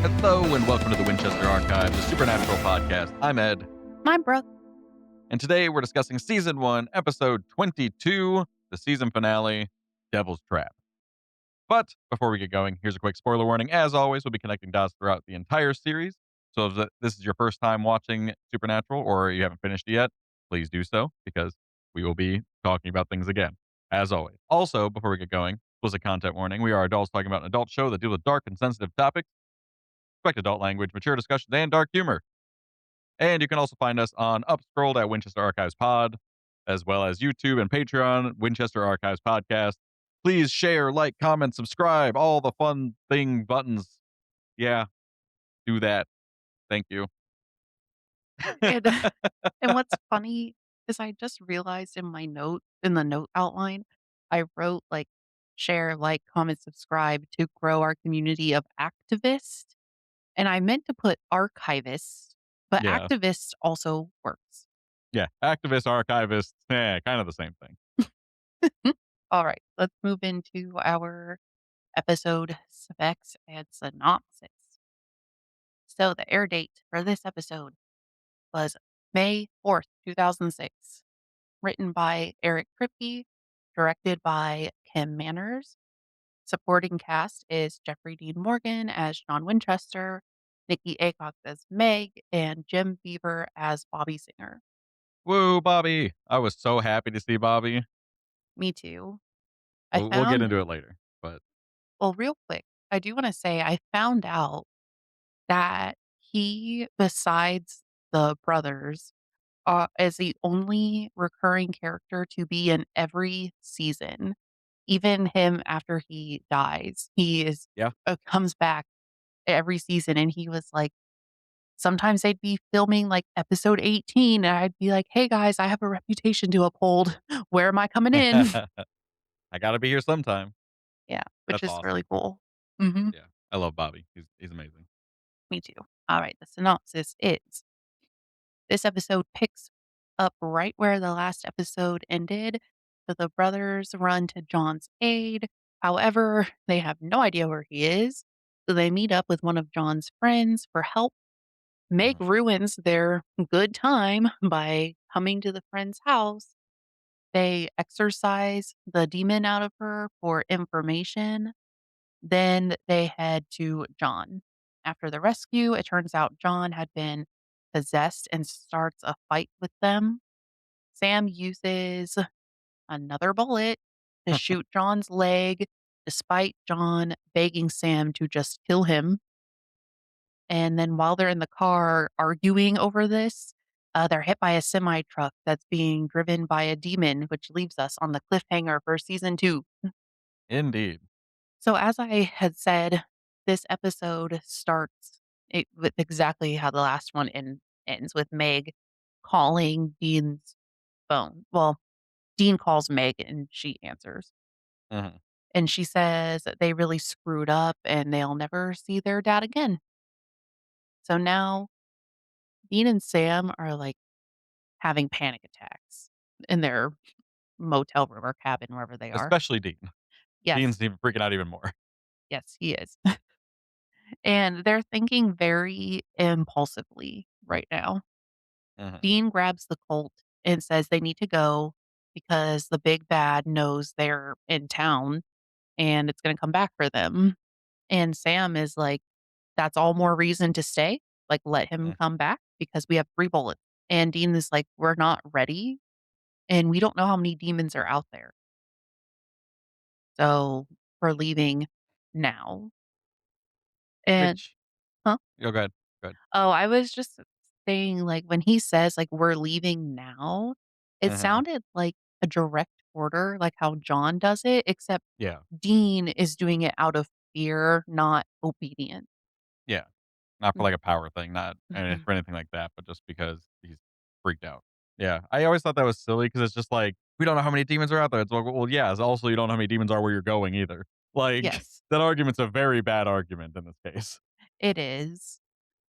Hello and welcome to the Winchester Archive, the Supernatural podcast. I'm Ed, My Brooke. and today we're discussing Season 1, Episode 22, the season finale, Devil's Trap. But before we get going, here's a quick spoiler warning. As always, we'll be connecting dots throughout the entire series. So if this is your first time watching Supernatural or you haven't finished it yet, please do so because we will be talking about things again, as always. Also, before we get going, explicit content warning. We are adults talking about an adult show that deals with dark and sensitive topics. Expect adult language, mature discussions, and dark humor. And you can also find us on Upscrolled at Winchester Archives Pod, as well as YouTube and Patreon, Winchester Archives Podcast. Please share, like, comment, subscribe, all the fun thing buttons. Yeah, do that. Thank you. And and what's funny is I just realized in the note outline, I wrote like share, like, comment, subscribe to grow our community of activists. And I meant to put archivists, but Yeah. activists also works. Yeah. Activists, archivists, kind of the same thing. All right, let's move into our episode specs and synopsis. So the air date for this episode was May 4th, 2006. Written by Eric Kripke, directed by Kim Manners. Supporting cast is Jeffrey Dean Morgan as John Winchester, Nikki Acox as Meg, and Jim Beaver as Bobby Singer. Woo, Bobby. I was so happy to see Bobby. Me too. I We'll get found into it later. But well, real quick, I do want to say I found out that he, besides the brothers, is the only recurring character to be in every season. Even him after he dies, he is yeah. comes back every season, and he was like, sometimes they'd be filming like episode 18, and I'd be like, "Hey guys, I have a reputation to uphold. Where am I coming in?" I got to be here sometime. Yeah, which That's is really awesome. cool. Mhm. Yeah. I love Bobby. He's amazing. Me too. All right, the synopsis is this episode picks up right where the last episode ended. So the brothers run to John's aid. However, they have no idea where he is. So they meet up with one of John's friends for help. Meg Mhm. ruins their good time by coming to the friend's house. They exorcise the demon out of her for information. Then they head to John. After the rescue, it turns out John had been possessed and starts a fight with them. Sam uses another bullet to shoot John's leg, despite John begging Sam to just kill him. And then while they're in the car arguing over this, they're hit by a semi truck that's being driven by a demon, which leaves us on the cliffhanger for season 2. Indeed. So, as I had said, this episode starts with exactly how the last one ends with Meg calling Dean's phone. Well, Dean calls Meg and she answers. Mhm. And she says that they really screwed up and they'll never see their dad again. So now Dean and Sam are like having panic attacks in their motel room or cabin, wherever they are. Especially Dean. Yes. Dean's even freaking out even more. Yes, he is. And they're thinking very impulsively right now. Mhm. Dean grabs the Colt and says they need to go because the big bad knows they're in town and it's going to come back for them. And Sam is like, that's all more reason to stay. Like, let him Mm. come back because we have 3 bullets. And Dean is like, we're not ready. And we don't know how many demons are out there. So we're leaving now. And, Which huh? go ahead. Go ahead. Oh, I was just saying, like, when he says, like, "We're leaving now," it Mhm. sounded like a direct order, like how John does it, except Yeah. Dean is doing it out of fear, not obedience. Yeah. Not for Mm, like a power thing, not mhm. for anything like that, but just because he's freaked out. Yeah. I always thought that was silly because it's just like, we don't know how many demons are out there. It's like, well, yeah. It's also, you don't know how many demons are where you're going either. Like, Yes, that argument's a very bad argument in this case. it is,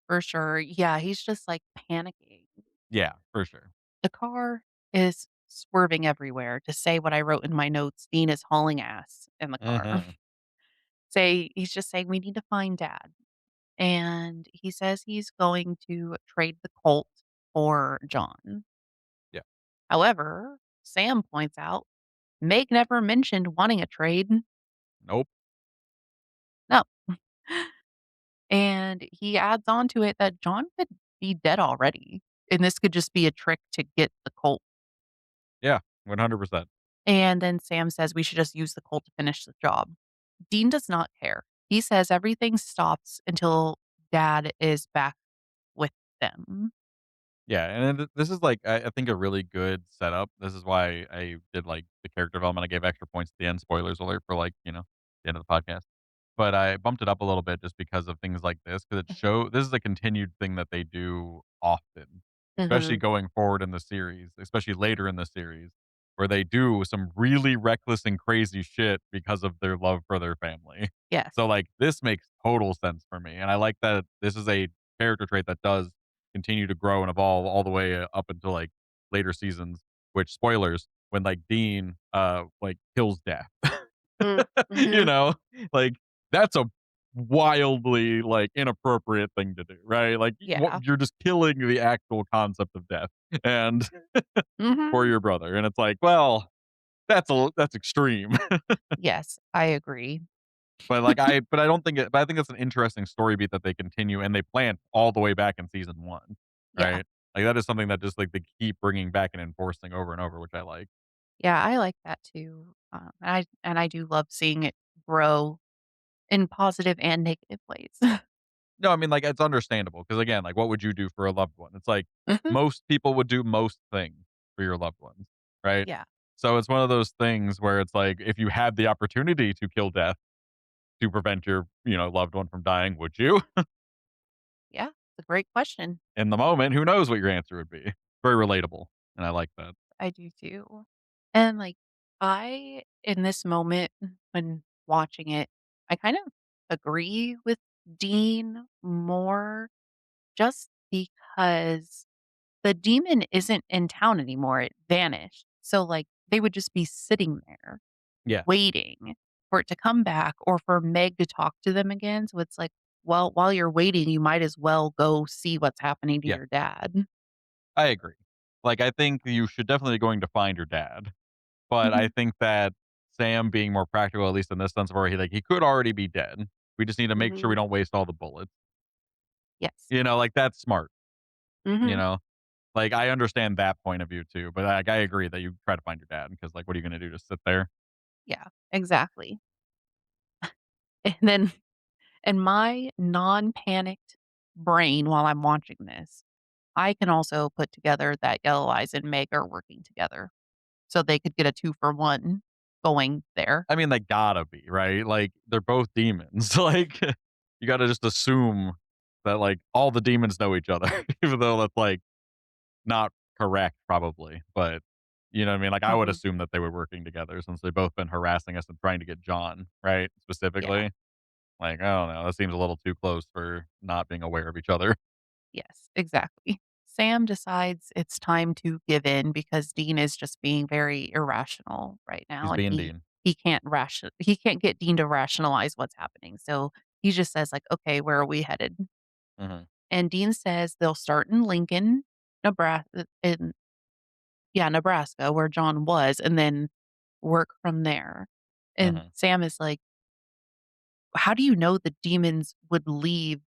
for sure. Yeah, he's just, like, panicking. Yeah, for sure. The car is swerving everywhere. To say what I wrote in my notes, Dean is hauling ass in the car. Mhm. Say he's just saying, "We need to find dad." and he says he's going to trade the Colt for John. Yeah. However, Sam points out Meg never mentioned wanting a trade. Nope. No. And he adds on to it that John could be dead already, and this could just be a trick to get the Colt. Yeah. 100%. And then Sam says we should just use the Colt to finish the job. Dean does not care. He says everything stops until dad is back with them. Yeah, and this is like I think a really good setup. This is why I did like the character development. I gave extra points at the end. Spoilers alert for like the end of the podcast. But I bumped it up a little bit just because of things like this because this is a continued thing that they do often, especially Mhm. going forward in the series, especially later in the series, where they do some really reckless and crazy shit because of their love for their family. Yes. So like this makes total sense for me, and I like that this is a character trait that does continue to grow and evolve all the way up until like later seasons. Which spoilers when like Dean like kills Death, Mm, you mhm. know, like that's a wildly like inappropriate thing to do, right? Like Yeah. you're just killing the actual concept of death and for Mhm. your brother, and it's like, well, that's extreme. Yes, I agree. But I don't think it but I think it's an interesting story beat that they continue and they plant all the way back in season 1, Yeah. right? Like, that is something that just, like, they keep bringing back and enforcing over and over, which I like. Yeah, I like that too. And I do love seeing it grow in positive and negative ways. No, I mean, like, it's understandable because again, like, what would you do for a loved one? It's like Mhm. most people would do most things for your loved ones, right? Yeah. So it's one of those things where it's like, if you had the opportunity to kill death to prevent your, loved one from dying, would you? Yeah. It's a great question. In the moment, who knows what your answer would be. Very relatable, and I like that. I do too. And, like, in this moment, when watching it, I kind of agree with Dean more just because the demon isn't in town anymore. It vanished. So, like, they would just be sitting there Yeah, waiting for it to come back or for Meg to talk to them again. So it's like, well, while you're waiting, you might as well go see what's happening to yeah. your dad. I agree. Like, I think you should definitely going to find your dad, but I Mhm. think that Sam being more practical, at least in this sense, where he could already be dead. We just need to make sure we Mhm. don't waste all the bullets. Yes. Like that's smart. You Mhm. know, like I understand that point of view too, but like I agree that you try to find your dad because like what are you gonna do? Just sit there? Yeah, exactly. And then in my non-panicked brain while I'm watching this, I can also put together that Yellow Eyes and Meg are working together, so they could get a 2 for 1 going there. I mean, they gotta be right. Like they're both demons. Like you got to just assume that like all the demons know each other, even though that's like not correct, probably, but you know what I mean? Like, I would Mhm. assume that they were working together since they've both been harassing us and trying to get John, right? Yeah. Specifically. Like, I don't know. That seems a little too close for not being aware of each other. Yes, exactly. Sam decides it's time to give in because Dean is just being very irrational right now, He's and being he Dean. he can't get Dean to rationalize what's happening. So he just says like, "Okay, where are we headed?" Mhm. And Dean says they'll start in Lincoln, Nebraska, in yeah, Nebraska, where John was, and then work from there. And Mhm. Sam is like, "How do you know the demons would leave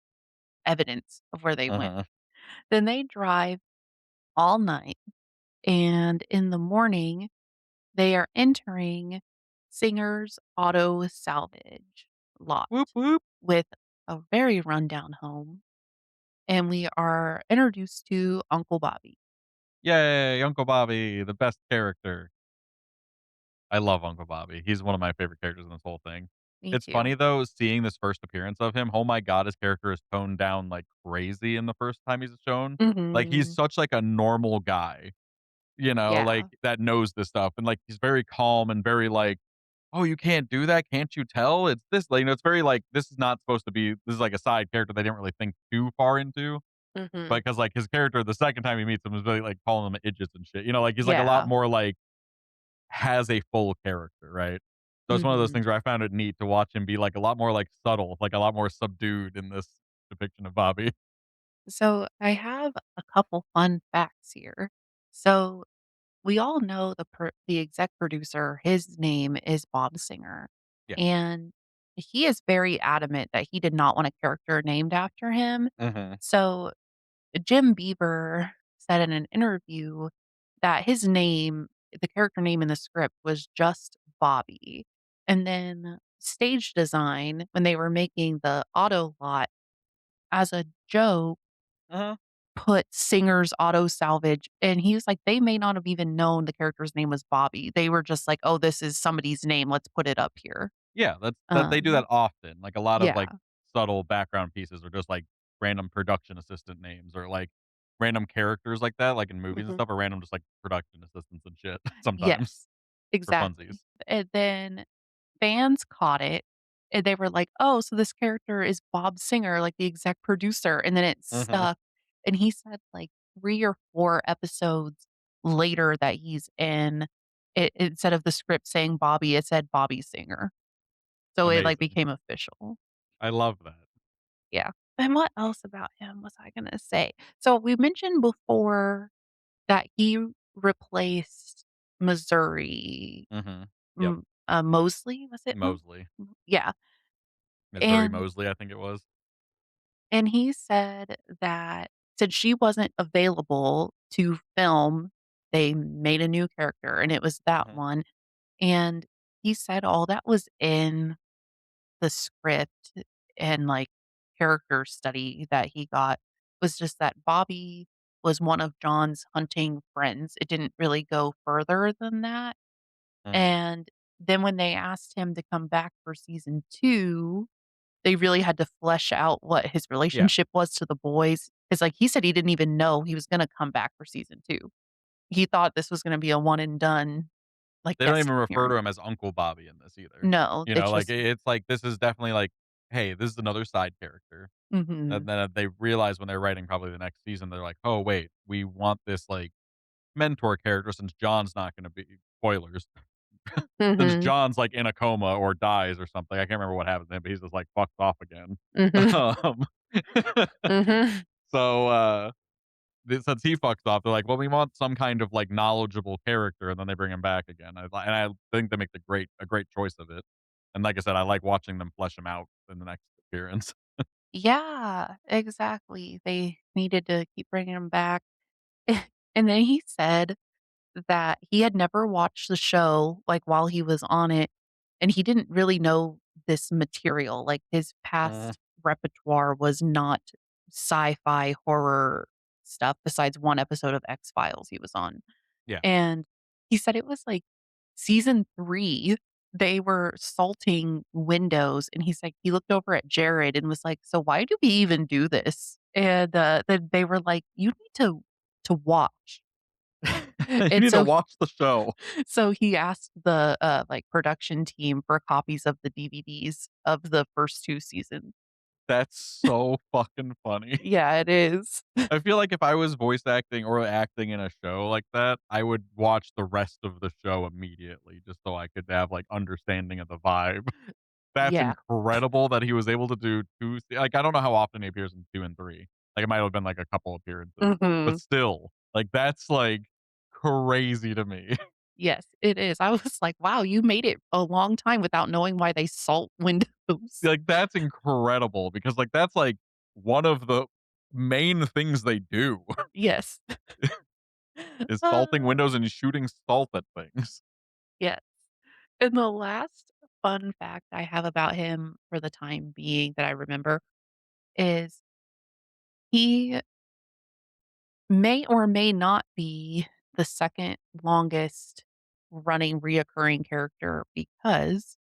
evidence of where they went?" Mhm. Then they drive all night. And in the morning, they are entering Singer's Auto Salvage lot Whoop whoop. with a very rundown home. And we are introduced to Uncle Bobby. Yay, Uncle Bobby, the best character. I love Uncle Bobby. He's one of my favorite characters in this whole thing. Me It's too. funny though, seeing this first appearance of him. Oh my god, his character is toned down like crazy in the first time he's shown. Like he's Mhm. such like a normal guy, like Yeah. that knows this stuff. And like he's very calm and very like, oh, you can't do that. Can't you tell? It's this, like, it's very like, this is not supposed to be, this is like a side character they didn't really think too far into. Mhm. Because like his character, the second time he meets him is really like calling him idiots and shit. Like he's like a lot Yeah. more like has a full character, right? So it's one of those Mhm. things where I found it neat to watch him be like a lot more like subtle, like a lot more subdued in this depiction of Bobby. So I have a couple fun facts here. So we all know the exec producer, his name is Bob Singer, Yeah. and he is very adamant that he did not want a character named after him. Mhm. So Jim Beaver said in an interview that his name, the character name in the script was just Bobby. And then stage design, when they were making the auto lot as a joke, Uh-huh. put Singer's Auto Salvage, and he was like, they may not have even known the character's name was Bobby. They were just like, "Oh, this is somebody's name. Let's put it up here." Yeah, that they do that Um, often. Like, a lot of, yeah. like, subtle background pieces are just, like, random production assistant names or, like, random characters like that, like in movies and Mhm. stuff, or random just, like, production assistants and shit sometimes Yes, for funsies. exactly. And then fans caught it, and they were like, "Oh, so this character is Bob Singer, like the exec producer," and then it Mhm. stuck, and he said, like, 3 or 4 episodes later that he's in, it instead of the script saying Bobby, it said Bobby Singer. So it, like, Amazing. became official. I love that. Yeah. And what else about him was I gonna say? So we mentioned before that he replaced Missouri, Mhm. Yep. Mosley, was it Mosley. Yeah, Missouri and Mosley, I think it was. he said that since she wasn't available to film, they made a new character, and it was that Mhm. one, and he said all that was in the script and, like, character study that he got was just that Bobby was one of John's hunting friends. It didn't really go further than that, Mhm. and then when they asked him to come back for season 2, they really had to flesh out what his Yeah. relationship was to the boys. Because, like, he said he didn't even know he was gonna come back for season 2. He thought this was gonna be a one and done, like, They don't guest even refer to appearance. him as Uncle Bobby in this either. No, You it's know, like, just it's like, this is definitely like, "Hey, this is another side character." And Mhm. then they realize when they're writing probably the next season, they're like, "Oh, wait, we want this, like, mentor character since John's not gonna be" spoilers. Since Mhm. John's, like, in a coma or dies or something, I can't remember what happens to him, but he's just, like, fucked off again. Mhm. Um, Mhm. so, since he fucks off, they're like, "Well, we want some kind of, like, knowledgeable character," and then they bring him back again. I think they make a great choice of it. And like I said, I like watching them flesh him out in the next appearance. Yeah, exactly. They needed to keep bringing him back. And then he said that he had never watched the show, like, while he was on it, and he didn't really know this material, like, his Mm, past repertoire was not sci-fi horror stuff besides one episode of X-Files he was on, yeah. and he said it was, like, season 3, they were salting windows, and he's like he looked over at Jared and was like, "So why do we even do this?" And, then they were like, "You need to watch." You And need to so watch the show. so he asked the, like, production team for copies of the DVDs of the first 2 seasons. That's so fucking funny. Yeah, it is. I feel like if I was voice acting or acting in a show like that, I would watch the rest of the show immediately just so I could have, like, understanding of the vibe. That's Yeah. incredible that he was able to do 2 like, I don't know how often he appears in 2 and 3. Like, it might have been, like, a couple appearances, but Mhm. still, like, that's, like, crazy to me. Yes, it is. I was like, "Wow, you made it a long time without knowing why they salt windows." Like, that's incredible because, like, that's, like, one of the main things they do Yes. is salting Uh, windows and shooting salt at things. yes. And the last fun fact I have about him for the time being that I remember is he may or may not be the 2nd longest running reoccurring character because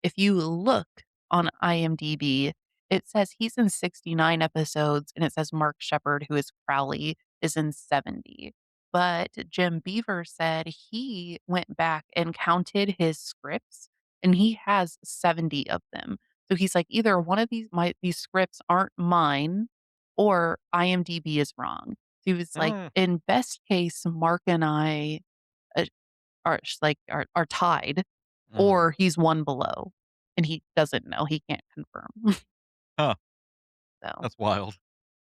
if you look on IMDb, it says he's in 69 episodes, and it says Mark Sheppard, who is Crowley, is in 70. But Jim Beaver said he went back and counted his scripts, and he has 70 of them. So he's like, either one of these scripts aren't mine, or IMDb is wrong. So he was like, Mm, in best case, Mark and I uh, are tied, mhm. or he's one below, and he doesn't know, he can't confirm. Huh. So, That's wild.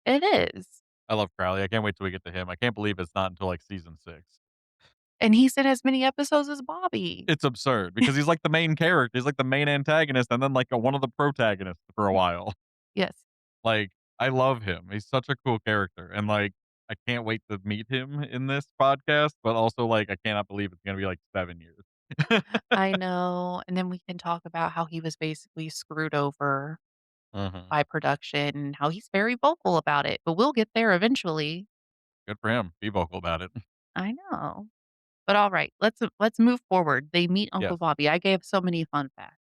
it is. I love Crowley. I can't wait till we get to him. I can't believe it's not until, like, season 6. And he's in as many episodes as Bobby. It's absurd because he's, like, the main character. He's, like, the main antagonist and then, like, one of the protagonists for a while. Yes. Like, I love him. He's such a cool character, and, like, I can't wait to meet him in this podcast, but also, like, I cannot believe it's gonna be, like, 7 years. I know, and then we can talk about how he was basically screwed over Mhm. by production and how he's very vocal about it, but we'll get there eventually. Good for him. Be vocal about it. I know. But alright, let's move forward. They meet Uncle Yes. Bobby. I gave so many fun facts.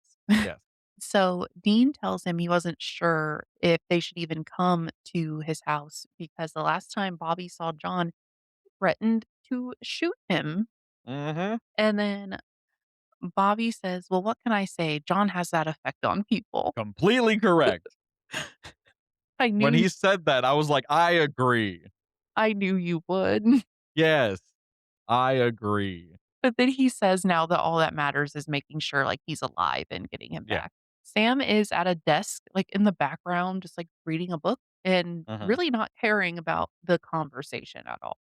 Yes. So, Dean tells him he wasn't sure if they should even come to his house because the last time Bobby saw John, he threatened to shoot him. Mhm. And then Bobby says, "Well, what can I say? John has that effect on people." Completely correct. I When knew he said that, I was like, "I agree." I knew you would. Yes. I agree. But then he says now that all that matters is making sure, like, he's alive and getting him Yeah. back. Sam is at a desk, like, in the background, just, like, reading a book and Mhm. really not caring about the conversation at all.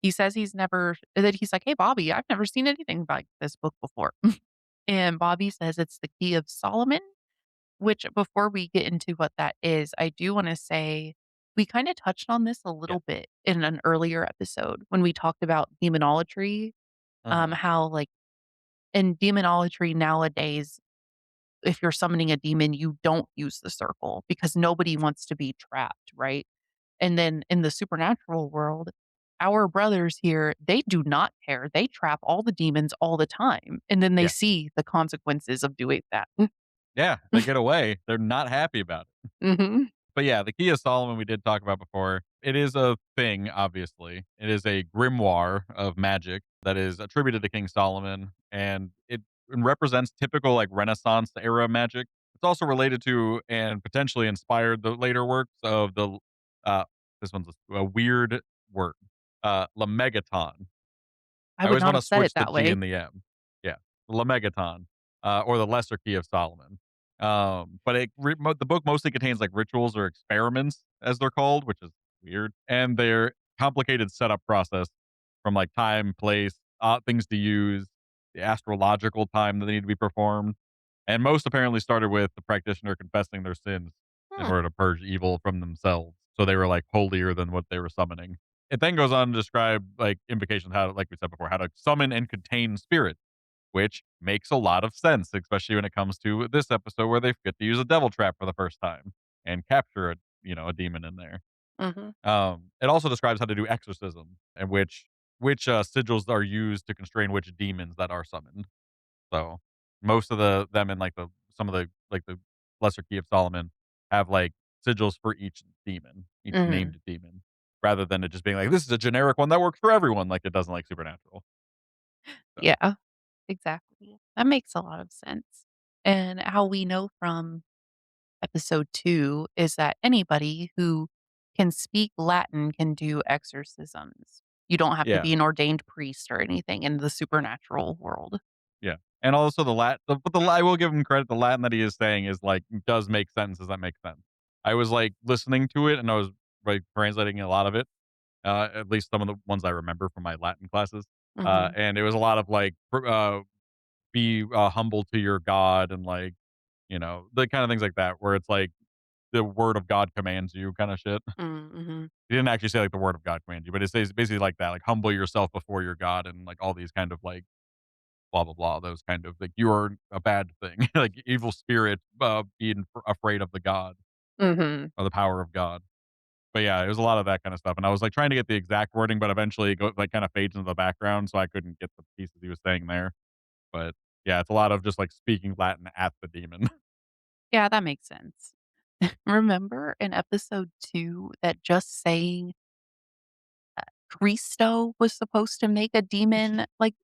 He says he's never that he's like, "Hey, Bobby, I've never seen anything like this book before." And Bobby says it's the Key of Solomon, which before we get into what that is, I do wanna say we kinda touched on this a Yeah. little bit in an earlier episode when we talked about demonology, Mhm. how, like, in demonology nowadays, if you're summoning a demon, you don't use the circle because nobody wants to be trapped, right? And then in the supernatural world, our brothers here, they do not care. They trap all the demons all the time, and then they Yeah. see the consequences of doing that. Yeah. They get away. They're not happy about it. Mhm. But yeah, the Key of Solomon we did talk about before. It is a thing, obviously. It is a grimoire of magic that is attributed to King Solomon, and it represents typical like Renaissance era magic. It's also related to and potentially inspired the later works of the uh this one's a weird word. Lemegeton. I I would always not wanna have said it switch the that G way. and the M. Yeah, Lemegeton, or the Lesser Key of Solomon. But the book mostly contains, like, rituals or experiments, as they're called, which is weird, and they're complicated setup process from, like, time, place, things to use, the astrological time that they need to be performed, and most apparently started with the practitioner confessing their sins in Hmm, order to purge evil from themselves, so they were, like, holier than what they were summoning. It then goes on to describe, like, implications how like we said before, how to summon and contain spirits, which makes a lot of sense, especially when it comes to this episode where they get to use a devil trap for the first time and capture a demon in there. mhm, It also describes how to do exorcism and which sigils are used to constrain which demons that are summoned. So most of them in like the some of the like the Lesser Key of Solomon have like sigils for each demon, each mhm. named demon, rather than it just being like this is a generic one that works for everyone, like it doesn't like Supernatural. So Yeah, exactly. That makes a lot of sense. And how we know from episode 2 is that anybody who can speak Latin can do exorcisms. You don't have to yeah, be an ordained priest or anything in the supernatural world. yeah, and also the Latin, but I will give him credit. The Latin that he is saying is like does make sentences that make sense. I was like listening to it and I was like translating a lot of it, at least some of the ones I remember from my Latin classes. Mhm, And it was a lot of like be humble to your God and like the kind of things like that, where it's like the word of God commands you kind of shit. mm, mhm, He didn't actually say like the word of God commands you, but it says basically like that, like humble yourself before your God and like all these kind of like blah blah blah, those kind of like you are a bad thing, like evil spirit being afraid of the God mhm. or the power of God. But yeah, it was a lot of that kind of stuff, and I was like trying to get the exact wording, but eventually it like kind of fades into the background, so I couldn't get the pieces he was saying there. But yeah, it's a lot of just like speaking Latin at the demon. Yeah, that makes sense. Remember in episode 2 that just saying Cristo was supposed to make a demon, like,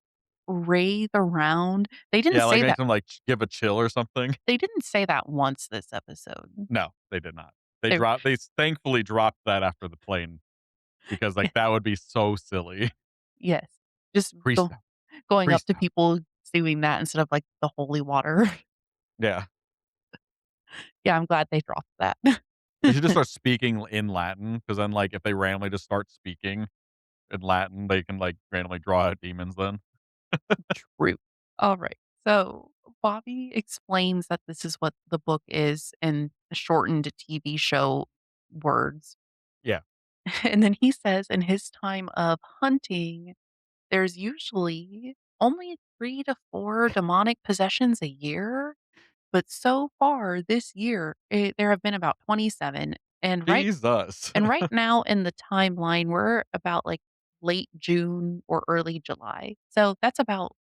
writhe around? Yeah, like makes him like give a chill or something. They didn't say that once this episode. No, they did not. They They thankfully dropped that after the plane because, like, that would be so silly. yes, just Cristo, going up to Cristo. people doing that instead of, like, the holy water. Yeah. Yeah, I'm glad they dropped that. They should just start speaking in Latin, because then, like, if they randomly just start speaking in Latin, they can, like, randomly draw out demons then. True. Alright. So, Bobby explains that this is what the book is in shortened TV show words. Yeah. And then he says in his time of hunting, there's usually only 3 to 4 demonic possessions a year, but so far this year, there have been about 27, and Jesus. right now in the timeline, we're about, like, late June or early July. So that's about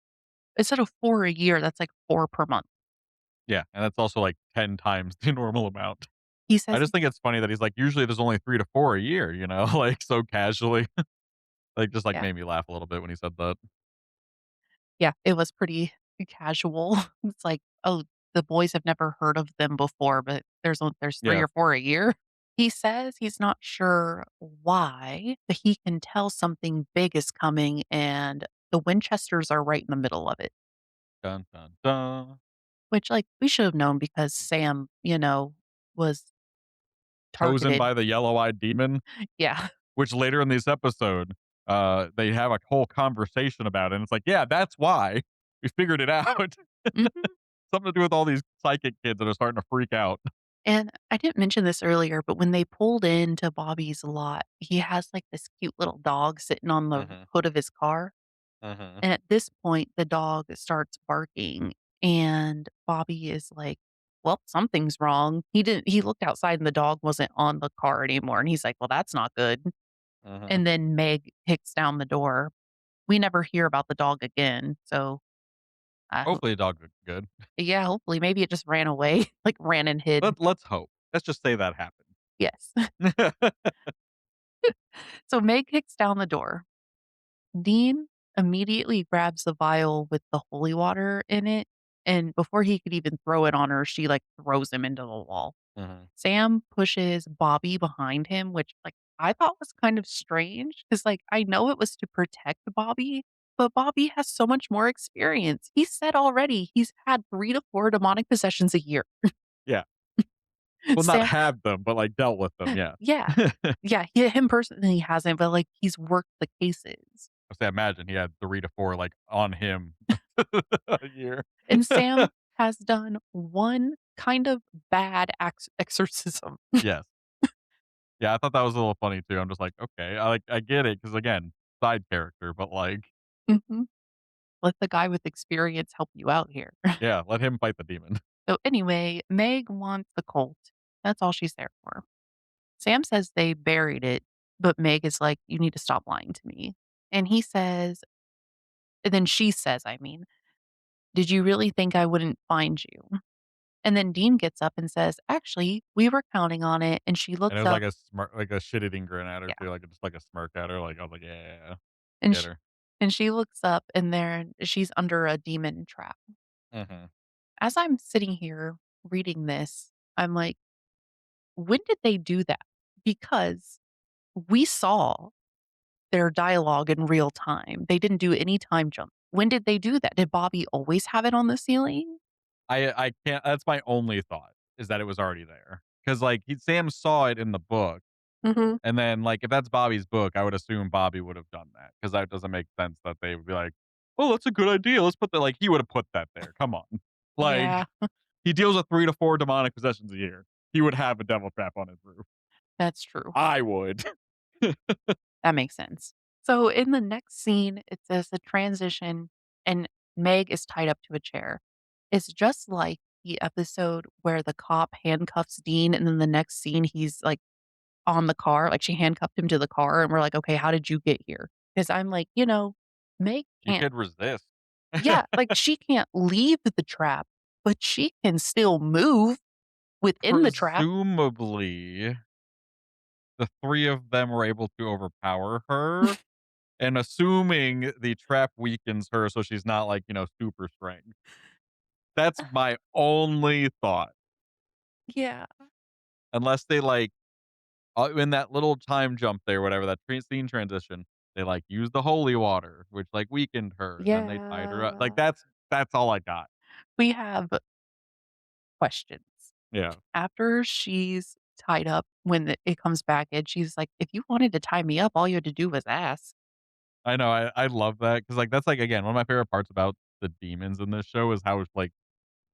instead of 4 a year, that's, like, 4 per month. Yeah, and that's also, like, 10 times the normal amount. He I says just think it's funny that he's like, "Usually there's only 3 to 4 a year," like, so casually. Like, just, like, yeah, made me laugh a little bit when he said that. yeah, it was pretty casual. It's like, "Oh, the boys have never heard of them before, but there's 3 Yeah, or 4 a year?" He says he's not sure why, but he can tell something big is coming, and the Winchesters are right in the middle of it, dun, dun, dun. which, like, we should have known because Sam, was Chosen targeted. by the yellow-eyed demon, Yeah. which later in this episode, they have a whole conversation about it, and it's like, "Yeah, that's why. We figured it out." Mhm. Something to do with all these psychic kids that are starting to freak out. And I didn't mention this earlier, but when they pulled into Bobby's lot, he has, like, this cute little dog sitting on the Mhm, hood of his car, mhm, and at this point, the dog starts barking, and Bobby is like, "Well, something's wrong." He looked outside and the dog wasn't on the car anymore, and he's like, "Well, that's not good." mhm. And then Meg kicks down the door. We never hear about the dog again, so I hope Hopefully the dog looked good. yeah, hopefully, maybe it just ran away, like, ran and hid. Let's hope. Let's just say that happened. Yes. So Meg kicks down the door. Dean immediately grabs the vial with the holy water in it, and before he could even throw it on her, she, like, throws him into the wall. Mhm. Sam pushes Bobby behind him, which, like, I thought was kind of strange because, like, I know it was to protect Bobby, but Bobby has so much more experience. He said already he's had 3 to 4 demonic possessions a year. Yeah. Well, not Sam have them, but, like, dealt with them, yeah. Yeah. Yeah, him personally hasn't, but, like, he's worked the cases. I say imagine he had 3 to 4, like, on him a year. And Sam has done one kind of bad exorcism. Yes. Yeah, I thought that was a little funny too. I'm just like, "Okay, I get it because again, side character, but, like, Mhm. Let the guy with experience help you out here. yeah, let him fight the demon." So anyway, Meg wants the Colt. That's all she's there for. Sam says they buried it, but Meg is like, "You need to stop lying to me." And he says and then she says, I mean, "Did you really think I wouldn't find you?" And then Dean gets up and says, "Actually, we were counting on it." And she And it looks was up like a smirk, like a shit-eating grin at her yeah, too, like, just like a smirk at her, like, I was like, "Yeah, and get sh her." and she looks up and there she's under a demon trap. Mhm. As I'm sitting here reading this, I'm like, "When did they do that?" Because we saw their dialogue in real time. They didn't do any time jump. When did they do that? Did Bobby always have it on the ceiling? I can't, that's my only thought, is that it was already there because like, Sam saw it in the book. Mhm. And then, like, if that's Bobby's book, I would assume Bobby would have done that because that doesn't make sense that they would be like, "Oh, that's a good idea. Let's put that," like, he would have put that there. Come on. Yeah, Like, he deals with 3 to 4 demonic possessions a year. He would have a devil trap on his roof. that's true. I would. That makes sense. So in the next scene, it says the transition and Meg is tied up to a chair. It's just like the episode where the cop handcuffs Dean and then the next scene he's like on the car, like she handcuffed him to the car and we're like, "Okay, how did you get here?" Because I'm like, Meg You can't could resist. yeah, like she can't leave the trap, but she can still move within the trap. Presumably, the 3 of them were able to overpower her, and assuming the trap weakens her so she's not, like, super strength. That's my only thought. Yeah. Unless they, like, in that little time jump there, whatever, that scene transition, they, like, used the holy water, which, like, weakened her, and then they tied her up. Like, Yeah. that's all I got. We have questions. Yeah. After she's tied up when it comes back, and she's like, "If you wanted to tie me up, all you had to do was ask." I know, I love that because like, that's, like, again, one of my favorite parts about the demons in this show is how, like,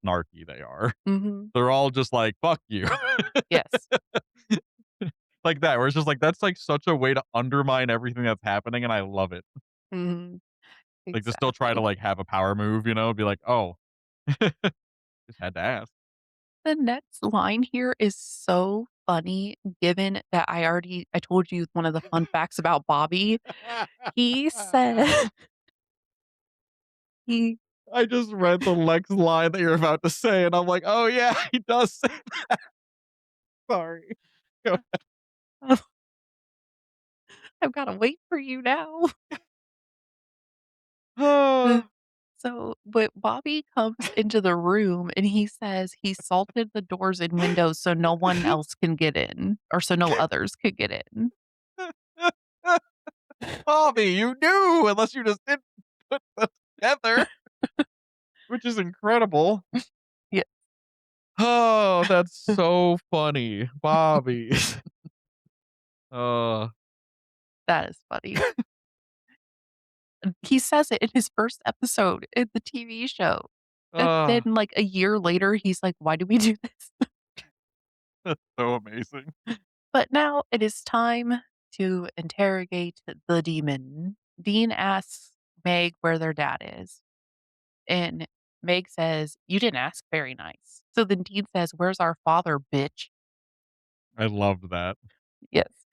snarky they are. Mhm. They're all just like, "Fuck you." Yes. Like that, where it's just like, that's, like, such a way to undermine everything that's happening, and I love it. Mhm. Like, to still try to, Exactly. like, have a power move, be like, "Oh, just had to ask." The next line here is so funny given that I told you one of the fun facts about Bobby. He said he I just read the next line that you're about to say, and I'm like, "Oh, yeah, he does say." Sorry. Go I've gotta wait for you now. ahead. So, but Bobby comes into the room and he says he salted the doors and windows so no one else can get in, or so no others could get in. Bobby, you knew, unless you just didn't put them together, which is incredible. Yeah, Oh, that's so funny. Bobby. Uh, that is funny. He says it in his first episode in the TV show. And then, uh, like, a year later, he's like, "Why do we do this?" that's so amazing. But now it is time to interrogate the demon. Dean asks Meg where their dad is, and Meg says, "You didn't ask very nice." So then Dean says, "Where's our father, bitch?" I loved that. Yes.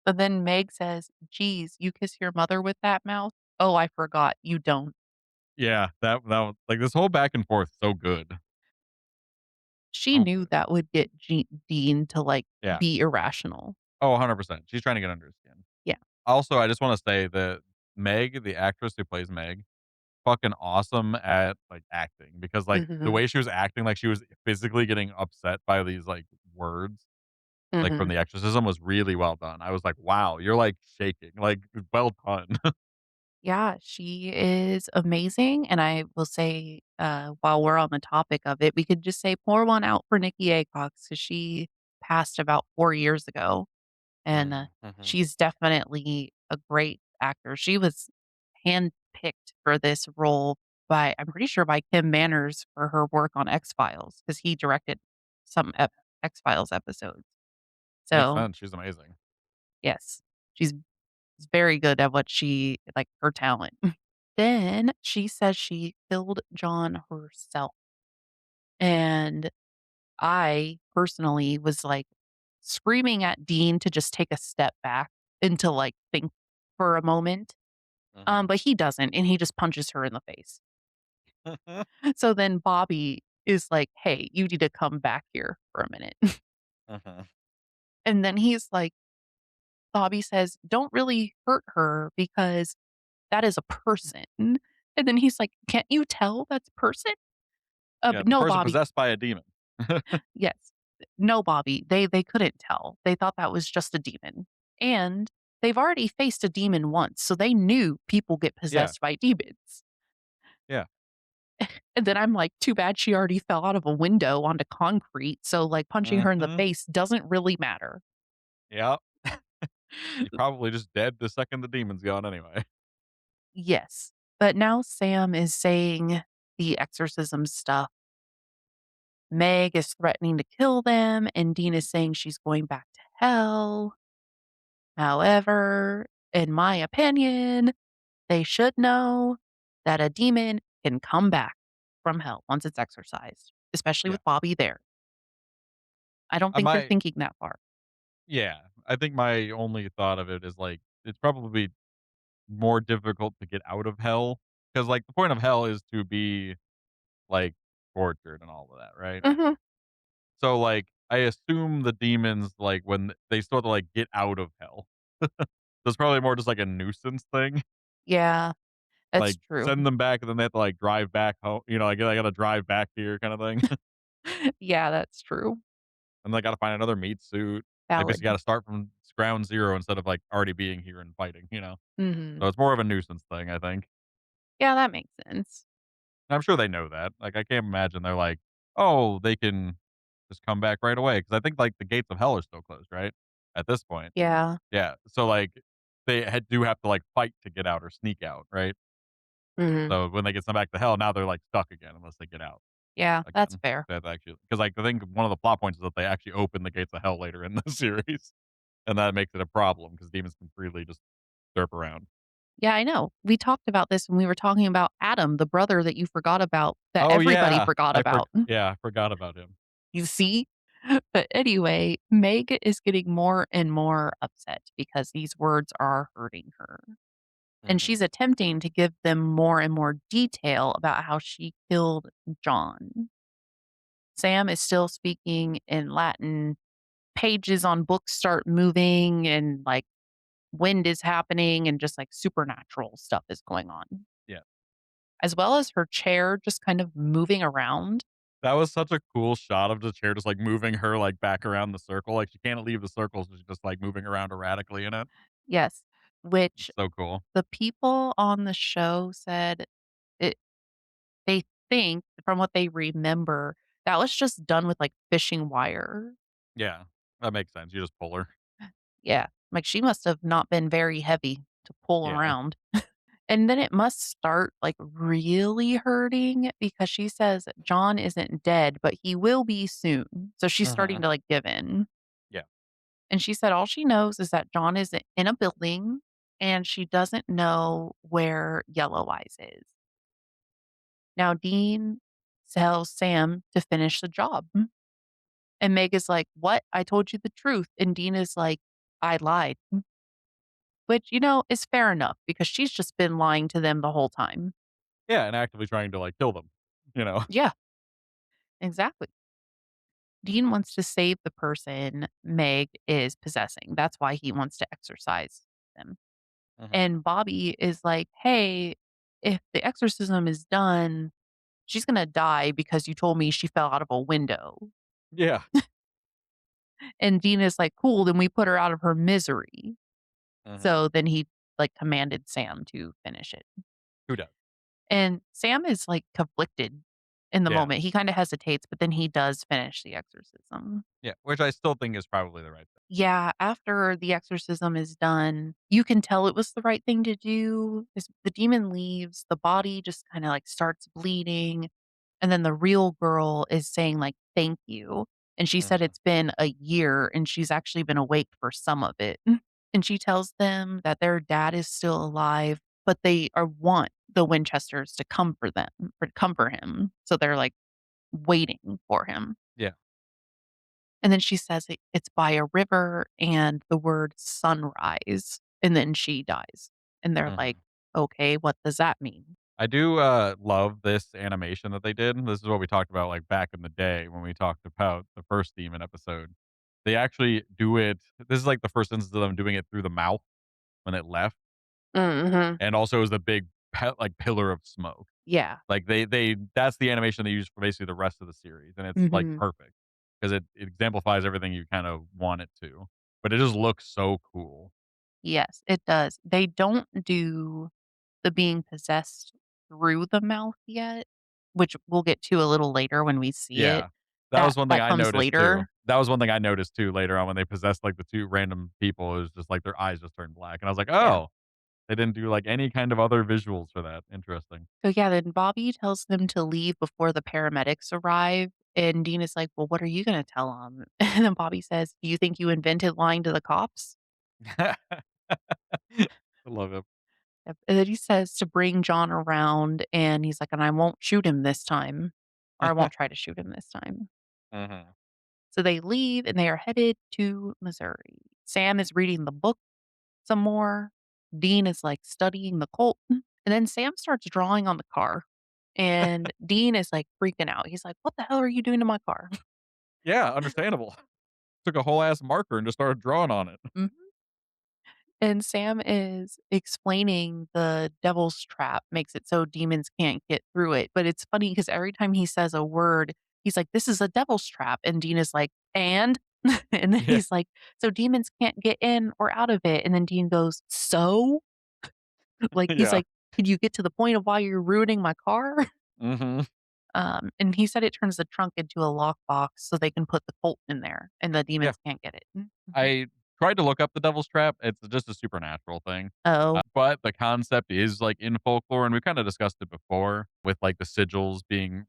But then Meg says, "Geez, you kiss your mother with that mouth? Oh, I forgot, you don't." Yeah, that was like, this whole back and forth, so good. She So knew good. that would get Dean to, like, Yeah. be irrational. Oh, 100%. She's trying to get under his skin. Yeah. Also, I just wanna say that Meg, the actress who plays Meg, fucking awesome at, like, acting because, like, the Mhm. way she was acting, like, she was physically getting upset by these, like, words, like, from Mhm. the exorcism was really well done. I was like, "Wow, you're, like, shaking." Like, well done. Yeah, she is amazing, and I will say, while we're on the topic of it, we could just say pour one out for Nikki Acox because she passed about 4 years ago, and, Mhm. she's definitely a great actor. She was handpicked for this role by I'm pretty sure by Kim Manners for her work on X-Files because he directed some X-Files episodes. Makes So, sense, she's amazing. yes, she's very good at what she like, her talent. Then she says she killed John herself, and I personally was, like, screaming at Dean to just take a step back and to, like, think for a moment, Mhm. but he doesn't, and he just punches her in the face. So then Bobby is like, "Hey, you need to come back here for a minute." Mhm. And then he's like Bobby says, "Don't really hurt her because that is a person." And then he's like, "Can't you tell that's a person?" Yeah, it's a No, person Bobby. possessed by a demon. Yes. No, Bobby. They couldn't tell. They thought that was just a demon. And they've already faced a demon once, so they knew people get Yeah, possessed by demons. yeah. And then I'm like, too bad she already fell out of a window onto concrete, so, like, punching her in the Mhm. face doesn't really matter. Yep. She's probably just dead the second the demon's gone anyway. Yes. But now Sam is saying the exorcism stuff. Meg is threatening to kill them, and Dean is saying she's going back to hell. However, in my opinion, they should know that a demon can come back from hell once it's exorcised, especially Yeah. with Bobby there. I don't think they're My thinking that far. Yeah, I think my only thought of it is, like, it's probably more difficult to get out of hell because, like, the point of hell is to be, like, tortured and all of that, right? Mhm. So, like, I assume the demons, like, when they still have to, like, get out of hell. So it's probably more just like a nuisance thing, Yeah, that's like, true. send them back and then they have to, like, drive back home, like, I gotta drive back here kinda thing, Yeah, that's true. and they gotta find another meat suit. They Valid. basically gotta start from ground zero instead of, like, already being here and fighting? Mhm. So it's more of a nuisance thing, I think. Yeah, that makes sense. I'm sure they know that. Like, I can't imagine they're like, "Oh, they can." just come back right away. Because I think, like, the gates of hell are still closed, right? At this point. Yeah. Yeah, so, like, they do have to, like, fight to get out or sneak out, right? Mhm. So when they get sent back to hell, now they're, like, stuck again unless they get out Yeah, that's again. fair. That's actually because, like, I think one of the plot points is that they actually open the gates of hell later in the series, and that makes it a problem because demons can freely just derp around. Yeah, I know. We talked about this when we were talking about Adam, the brother that you forgot about, that Oh, everybody yeah. forgot about. Yeah, I forgot about him. You see? But anyway, Meg is getting more and more upset because these words are hurting her. And Mhm. she's attempting to give them more and more detail about how she killed John. Sam is still speaking in Latin. Pages on books start moving and like wind is happening and just like supernatural stuff is going on, Yeah. as well as her chair just kind of moving around. That was such a cool shot of the chair just, like, moving her, like, back around the circle, like, she can't leave the circle, so she's just, like, moving around erratically in it. Yes, which It's so cool. the people on the show said it they think from what they remember, that was just done with, like, fishing wire. Yeah, that makes sense, you just pull her. Yeah, like, she must have not been very heavy to pull Yeah. around. And then it must start, like, really hurting because she says John isn't dead, but he will be soon. So she's starting Mhm. to, like, give in. Yeah. And she said all she knows is that John is in a building and she doesn't know where Yellow Eyes is. Now Dean tells Sam to finish the job. And Meg is like, "What? I told you the truth." And Dean is like, "I lied." Which, is fair enough because she's just been lying to them the whole time. Yeah, and actively trying to, like, kill them, you know? Yeah, exactly. Dean wants to save the person Meg is possessing. That's why he wants to exorcise them. Mhm. And Bobby is like, "Hey, if the exorcism is done, she's gonna die because you told me she fell out of a window." Yeah. And Dean is like, "Cool, then we put her out of her misery." Mhm. So then he, like, commanded Sam to finish it. Who does? And Sam is, like, conflicted in the Yeah. moment. He kinda hesitates, but then he does finish the exorcism. Yeah, which I still think is probably the right thing. Yeah, after the exorcism is done, you can tell it was the right thing to do. As the demon leaves, the body just kinda, like, starts bleeding, and then the real girl is saying, like, "Thank you," and she said Mhm. it's been a year, and she's actually been awake for some of it. And she tells them that their dad is still alive, but they are want the Winchesters to come for them or come for him, so they're, like, waiting for him. Yeah. And then she says it's by a river and the word sunrise, and then she dies. And they're like, Mhm. "Okay, what does that mean?" I do, love this animation that they did. This is what we talked about, like, back in the day when we talked about the first Demon episode. They actually do it this is, like, the first instance of them doing it through the mouth when it left, Mhm. and also as a big like, pillar of smoke. Yeah. Like, they that's the animation they use for basically the rest of the series, and it's, like, Mhm. perfect because it exemplifies everything you kind of want it to, but it just looks so cool. Yes, it does. They don't do the being possessed through the mouth yet, which we'll get to a little later when we see it. Yeah. That That was one thing that I comes noticed too. later. That was one thing I noticed too later on when they possessed, like, the 2 random people. It was just like their eyes just turned black, and I was like, Yeah. "Oh, they didn't do, like, any kind of other visuals for that. Interesting." So, yeah, then Bobby tells them to leave before the paramedics arrive, and Dean is like, "Well, what are you gonna tell them?" And then Bobby says, "Do you think you invented lying to the cops?" I love it. Yep, and then he says to bring John around, and he's like, "And I won't shoot him this time, or I won't try to shoot him this time." Mhm. So they leave, and they are headed to Missouri. Sam is reading the book some more. Dean is, like, studying the Colt, and then Sam starts drawing on the car, and Dean is, like, freaking out. He's like, "What the hell are you doing to my car?" Yeah, understandable. Took a whole ass marker and just started drawing on it. Mhm. And Sam is explaining the devil's trap makes it so demons can't get through it, but it's funny because every time he says a word, he's like, "This is a devil's trap," and Dean is like, "And?" And then Yeah. he's like, "So demons can't get in or out of it," and then Dean goes, "So?" Like, he's Yeah. like, "Could you get to the point of why you're ruining my car?" Mhm. And he said it turns the trunk into a lockbox so they can put the Colt in there and the Yeah. demons can't get it. Mhm. I tried to look up the devil's trap. It's just a supernatural thing. Oh. But the concept is like in folklore, and we've kind of discussed it before with like the sigils being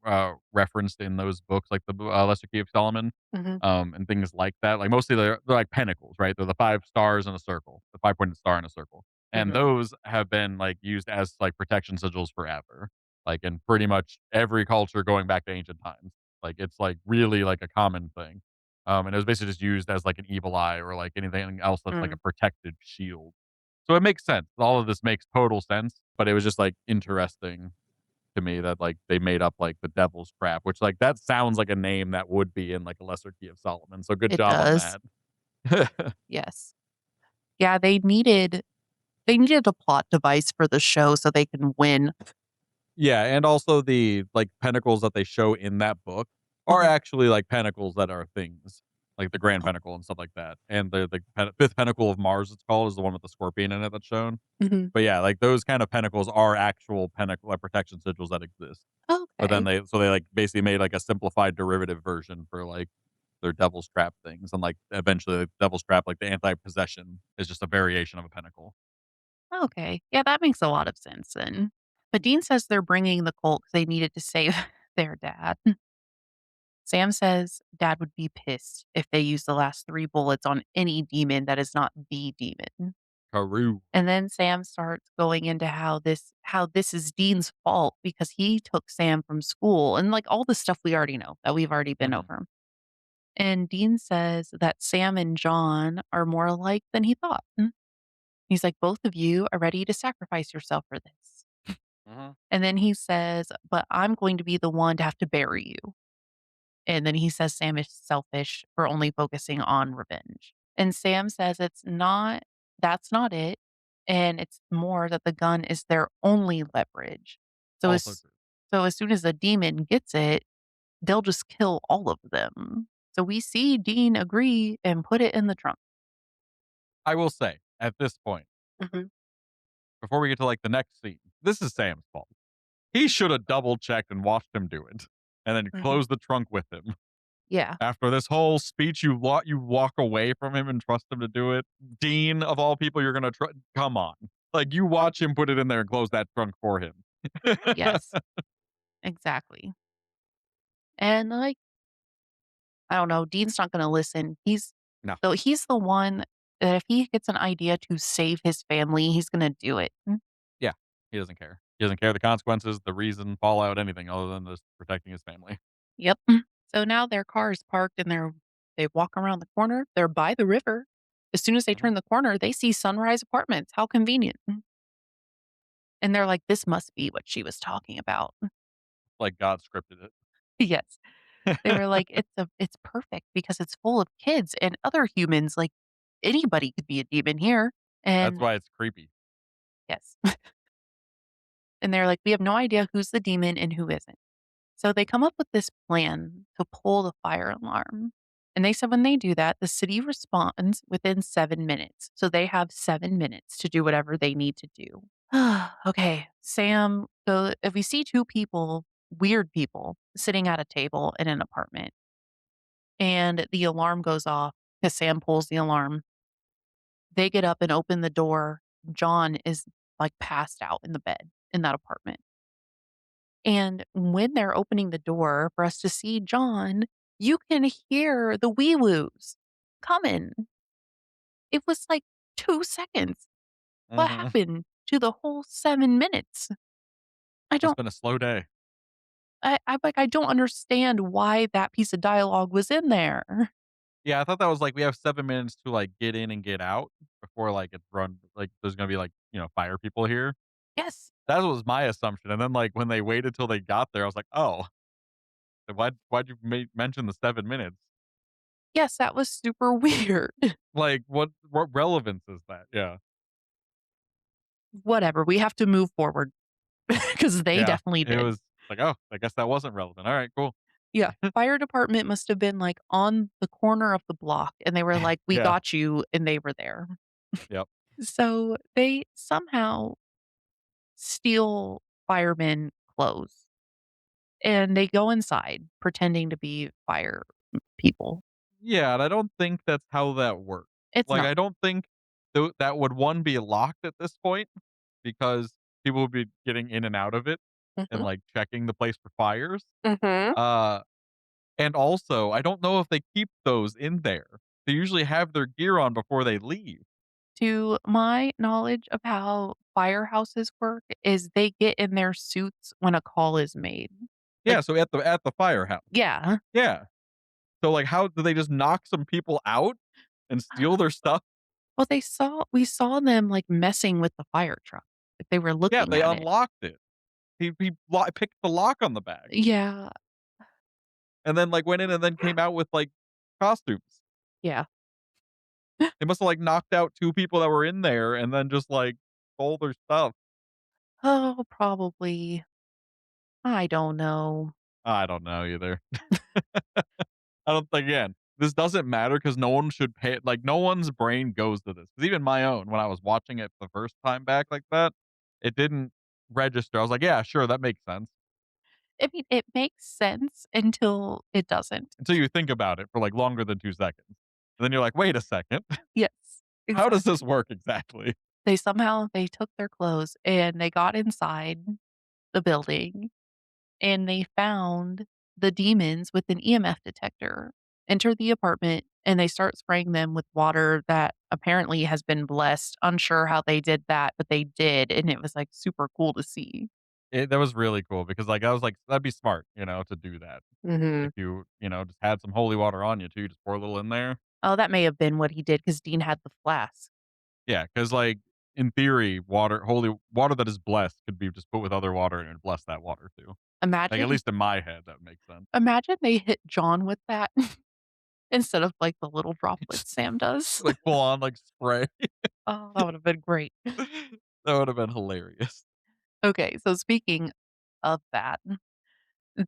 referenced in those books, like the Lesser Key of Solomon, Mhm, and things like that. Like mostly they're like pentacles, right? They're the five stars in a circle, the 5 pointed star in a circle, and mhm, those have been like used as like protection sigils forever, like in pretty much every culture going back to ancient times. Like it's like really like a common thing. And it was basically just used as like an evil eye or like anything else that's like a mm. protected shield. So it makes sense. All of this makes total sense, but it was just like interesting to me that like they made up like the devil's trap, which like that sounds like a name that would be in like a Lesser Key of Solomon. So good It job on does. that. Yes. Yeah, they needed a plot device for the show so they can win. Yeah, and also the like pentacles that they show in that book are Mhm. actually like pentacles that are things, like the Grand Pentacle and stuff like that. And the fifth pentacle of Mars, it's called, is the one with the scorpion in it that's shown. Mhm. But yeah, like those kind of pentacles are actual pentacle like protection sigils that exist. But then Okay. they like basically made like a simplified derivative version for like their devil's trap things. And like eventually the devil's trap, like the anti possession is just a variation of a pentacle. Okay. Yeah, that makes a lot of sense then. But Dean says they're bringing the Colt 'cause they needed to save their dad. Sam says dad would be pissed if they use the last 3 bullets on any demon that is not the demon. Karoo. And then Sam starts going into how this is Dean's fault because he took Sam from school and, like, all the stuff we already know that we've already been Mhm. over. And Dean says that Sam and John are more alike than he thought. He's like, "Both of you are ready to sacrifice yourself for this." Mhm. And then he says, "But I'm going to be the one to have to bury you." And then he says Sam is selfish for only focusing on revenge. And Sam says that's not it. And it's more that the gun is their only leverage. So Also as true. so as soon as a demon gets it, they'll just kill all of them. So we see Dean agree and put it in the trunk. I will say, at this point, Mhm, before we get to like the next scene, this is Sam's fault. He should have double checked and watched him do it, and then mhm. closed the trunk with him. Yeah. After this whole speech, you walk away from him and trust him to do it. Dean of all people, you're gonna come on, like you watch him put it in there and close that trunk for him. Yes. Exactly. And like, I don't know, Dean's not gonna listen. No, He's the one that if he gets an idea to save his family, he's gonna do it. yeah, he doesn't care. He doesn't care the consequences, the reason, fallout, anything other than just protecting his family. Yep. So now their car is parked and they walk around the corner. They're by the river. As soon as they Mhm. turn the corner, they see Sunrise Apartments. How convenient. And they're like, this must be what she was talking about. Like God scripted it. Yes. They were like, it's perfect because it's full of kids and other humans. Like anybody could be a demon here. That's And why it's creepy. yes. And they're like, we have no idea who's the demon and who isn't. So they come up with this plan to pull the fire alarm. And they said when they do that, the city responds within 7 minutes. So they have 7 minutes to do whatever they need to do. Okay. If we see two people, weird people, sitting at a table in an apartment, and the alarm goes off because Sam pulls the alarm. They get up and open the door. John is like passed out in the bed in that apartment. And when they're opening the door for us to see John, you can hear the wee woos coming. It was like 2 seconds. What Mhm. happened to the whole 7 minutes? I Must don't been a slow day. I'm like, I don't understand why that piece of dialogue was in there. Yeah, I thought that was like we have 7 minutes to like get in and get out before like it's run like there's gonna be like, fire people here. Yes. That was my assumption, and then, like, when they waited till they got there, I was like, "Oh, then why'd you mention the 7 minutes? Yes, that was super weird. Like, what relevance is that?" Yeah. Whatever, we have to move forward because they Yeah. definitely It did. was like, "Oh, I guess that wasn't relevant. Alright, cool." Yeah, fire department must have been, like, on the corner of the block, and they were like, "We Yeah. got you," and they were there. Yep. So, they somehow steal firemen clothes, and they go inside pretending to be fire people. Yeah, and I don't think that's how that works. It's Like, not. I don't think that would, 1, be locked at this point because people would be getting in and out of it and, Mhm, like, checking the place for fires. mhm. Uh, and also, I don't know if they keep those in there. They usually have their gear on before they leave. To my knowledge of how firehouses work is they get in their suits when a call is made. Like Yeah, so at the firehouse. yeah. Yeah. So, like, how do they just knock some people out and steal their stuff? Well, we saw them, like, messing with the fire truck. Like, they were Yeah, looking they at it. unlocked it. He picked the lock on the bag Yeah, and then, like, went in and then came out with, like, costumes. yeah. They must've, like, knocked out 2 people that were in there and then just, like, stole their stuff. Oh, probably. I don't know. I don't know either. I don't think again, this doesn't matter because no one should pay like, no one's brain goes to this. 'Cause even my own, when I was watching it the first time back like that, it didn't register. I was like, "Yeah, sure, that makes sense." I mean, it makes sense until it doesn't. Until you think about it for, like, longer than 2 seconds. And then you're like, "Wait a second. Yes, How does this exactly. work exactly?" They took their clothes and they got inside the building and they found the demons with an EMF detector, enter the apartment, and they start spraying them with water that apparently has been blessed. Unsure how they did that, but they did, and it was, like, super cool to see. That was really cool because, like, I was like, "That'd be smart, to do that." Mhm. If you, just had some holy water on you too, just pour a little in there. Oh, that may have been what he did because Dean had the flask. Yeah, because like, in theory, holy water that is blessed could be just put with other water and bless that water too. Like, at Imagine least in my head, that makes sense. imagine they hit John with that instead of, like, the little droplets Just, Sam does. like, full on, like, spray. Oh, that would have been great. That would have been hilarious. Okay, so speaking of that,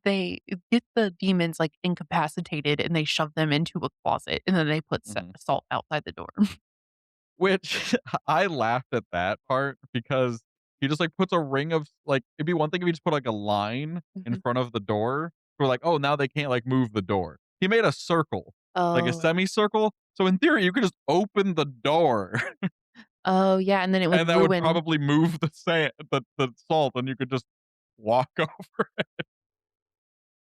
they get the demons, like, incapacitated, and they shove them into a closet, and then they put Mhm. salt outside the door. Which I laughed at that part because he just, like, puts a ring of like, it'd be one thing if he just put, like, a line in Mhm. front of the door for, like, "Oh, now they can't, like, move the door." He made a circle, like a Oh. semicircle, so in theory, you could just open the door, Oh, yeah, and then it would and that would ruin. probably move the salt, and you could just walk over it.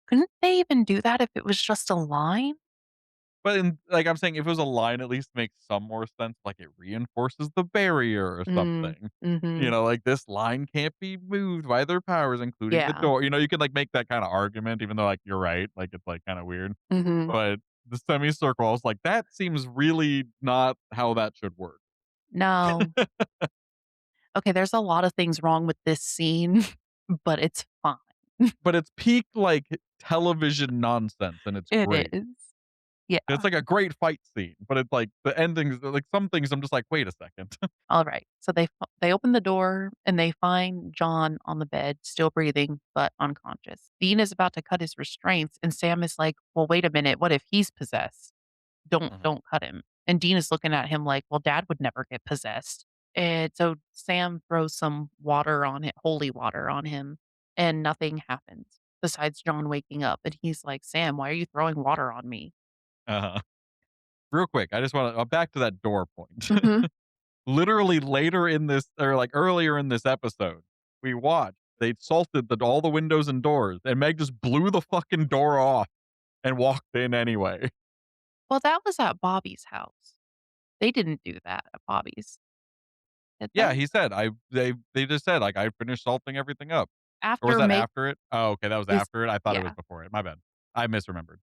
Couldn't they even do that if it was just a line? But I'm saying if it was a line, at least makes some more sense, like it reinforces the barrier or Mm, something. mhm. Like this line can't be moved by their powers, including the Yeah. door. You can like make that kind of argument, even though like you're right, like it's like kind of weird. Mhm. But the semicircle, I was like, that seems really not how that should work. No. Okay, there's a lot of things wrong with this scene, but it's fine. But it's peak like television nonsense, and it's It great. is. Yeah. It's like a great fight scene, but it's like the endings, like some things, I'm just like, wait a second. Alright. So they open the door and they find John on the bed, still breathing, but unconscious. Dean is about to cut his restraints, and Sam is like, "Well, wait a minute. What if he's possessed? Mhm. Don't cut him." And Dean is looking at him like, "Well, dad would never get possessed." And so Sam throws some water on it, holy water on him, and nothing happens besides John waking up. And he's like, "Sam, why are you throwing water on me?" Uh-huh. Real quick, I just want to back to that door point. Mhm. Literally later in this, or like earlier in this episode, we watched they salted all the windows and doors, and Meg just blew the fucking door off and walked in anyway. Well, that was at Bobby's house. They didn't do that at Bobby's, did Yeah, they? he said they just said like I finished salting everything up. Or was After that make after it? Oh, okay, that was this after it. I thought it was yeah. before it. My bad. I misremembered.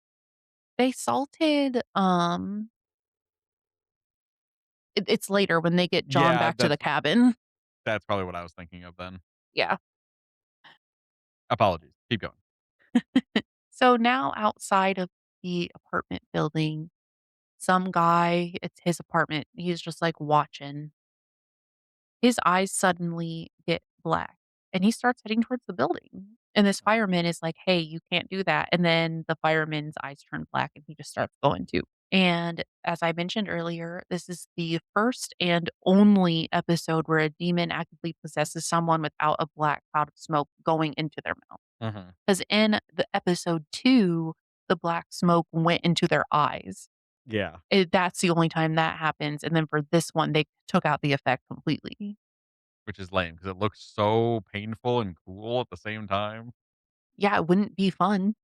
They salted, it's later when they get John Yeah, back to the cabin. that's probably what I was thinking of then. Yeah. Apologies. Keep going. So now outside of the apartment building, some guy, it's his apartment, he's just, like, watching. His eyes suddenly get black, and he starts heading towards the building, and this Uh-huh. fireman is like, "Hey, you can't do that," and then the fireman's eyes turn black, and he just starts going too. And as I mentioned earlier, this is the first and only episode where a demon actively possesses someone without a black cloud of smoke going into their mouth. Mhm. Because in the episode 2, the black smoke went into their eyes. Yeah, That's the only time that happens, and then for this one, they took out the effect completely. which is lame because it looks so painful and cool at the same time. Yeah, it wouldn't be fun.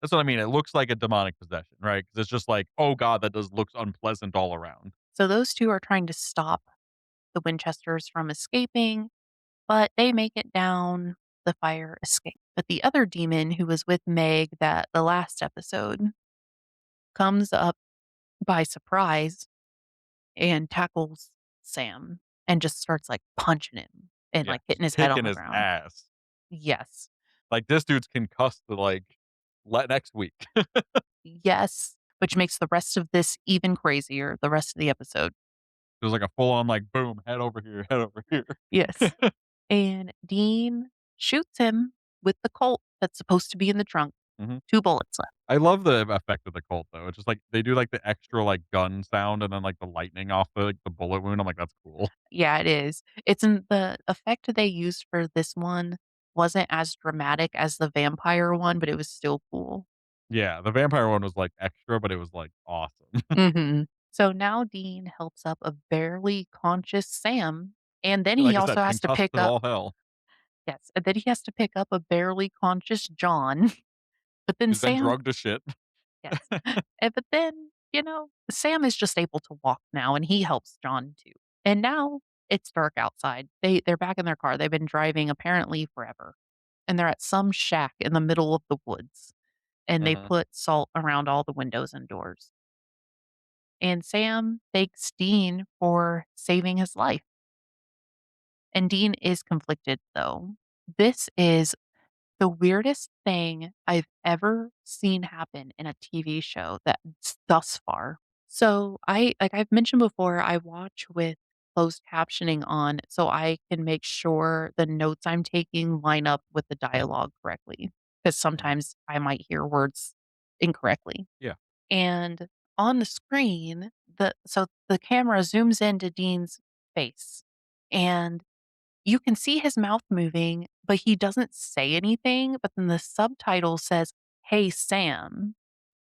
That's what I mean, it looks like a demonic possession, right? Because it's just like, "Oh god, that does looks unpleasant all around." So those 2 are trying to stop the Winchesters from escaping, but they make it down the fire escape. But the other demon who was with Meg that the last episode comes up by surprise and tackles Sam and just starts, like, punching him and, Yeah, like, just hitting his head on kicking the his ground. ass. Yes. Like, this dude's concussed to, like, let next week. Yes, which makes the rest of this even crazier, the rest of the episode. It was like a full on, like, boom, head over here, head over here. Yes. And Dean shoots him with the Colt that's supposed to be in the trunk. Mhm. 2 bullets left. I love the effect of the Colt, though. It's just like they do, like, the extra, like, gun sound and then, like, the lightning off the, like, the bullet wound. I'm like, "That's cool." Yeah, it is. It's in the effect they used for this one wasn't as dramatic as the vampire one, but it was still cool. Yeah, the vampire one was, like, extra, but it was, like, awesome. Mhm. So now Dean helps up a barely conscious Sam, and then he Like I also said, has to concussed pick to up all hell. yes, and then he has to pick up a barely conscious John, but then He's been Sam drugged to shit. yes. But then, Sam is just able to walk now, and he helps John too. And now it's dark outside. They're back in their car. They've been driving apparently forever, and they're at some shack in the middle of the woods, and they Mhm. put salt around all the windows and doors. And Sam thanks Dean for saving his life. And Dean is conflicted though. This is the weirdest thing I've ever seen happen in a TV show that's thus far. So like I've mentioned before, I watch with closed captioning on so I can make sure the notes I'm taking line up with the dialogue correctly. Because Mhm. sometimes I might hear words incorrectly. Yeah. And on the screen, the camera zooms into Dean's face. And you can see his mouth moving, but he doesn't say anything, but then the subtitle says, "Hey, Sam."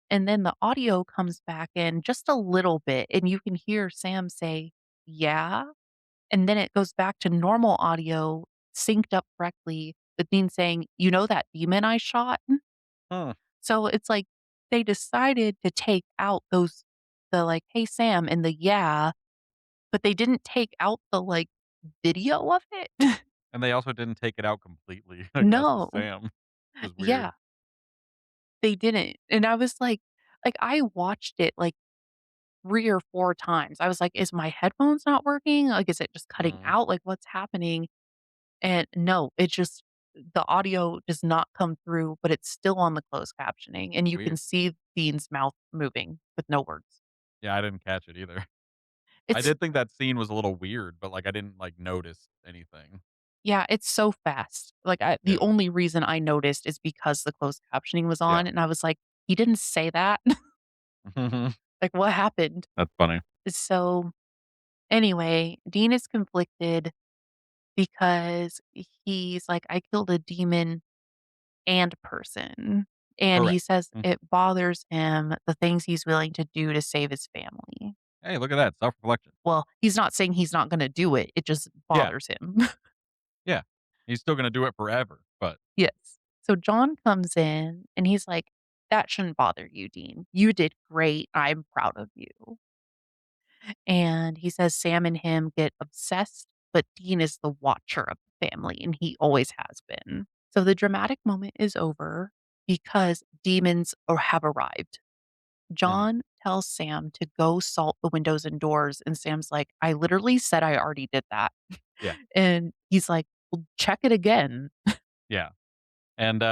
And then the audio comes back in just a little bit, and you can hear Sam say, "Yeah." And then it goes back to normal audio, synced up correctly, with Dean saying, "You know that demon I shot?" Huh. So it's like they decided to take out like, "Hey, Sam," and the "Yeah," but they didn't take out the, like, video of it. And they also didn't take it out completely, I guess, with No. Sam, which is Yeah, weird. they didn't, and I was like, I watched it, like, 3 or 4 times. I was like, "Is my headphones not working? Like, is it just cutting Mhm. out? Like, what's happening?" And no, it just the audio does not come through, but it's still on the closed captioning, and you can Weird. see Dean's mouth moving with no words. Yeah, I didn't catch it either. I It's did think that scene was a little weird, but, like, I didn't, like, notice anything. yeah, it's so fast. Like, the Yeah. only reason I noticed is because the closed captioning was Yeah. on, and I was like, "He didn't say that?" Mhm. Like, what happened? That's funny. So, anyway, Dean is conflicted because he's like, "I killed a demon and person." And he Correct. says Mhm. it bothers him, the things he's willing to do to save his family. Hey, look at that, self-reflection. Well, he's not saying he's not gonna do it, it just Yeah, bothers him. yeah. He's still gonna do it forever, but Yes. So John comes in and he's like, "That shouldn't bother you, Dean. You did great. I'm proud of you." And he says Sam and him get obsessed, but Dean is the watcher of the family, and he always has been. So the dramatic moment is over because demons have arrived. Mhm. John tells Sam to go salt the windows and doors, and Sam's like, "I literally said I already did that." Yeah, And he's like, "Well, check it again." yeah. And,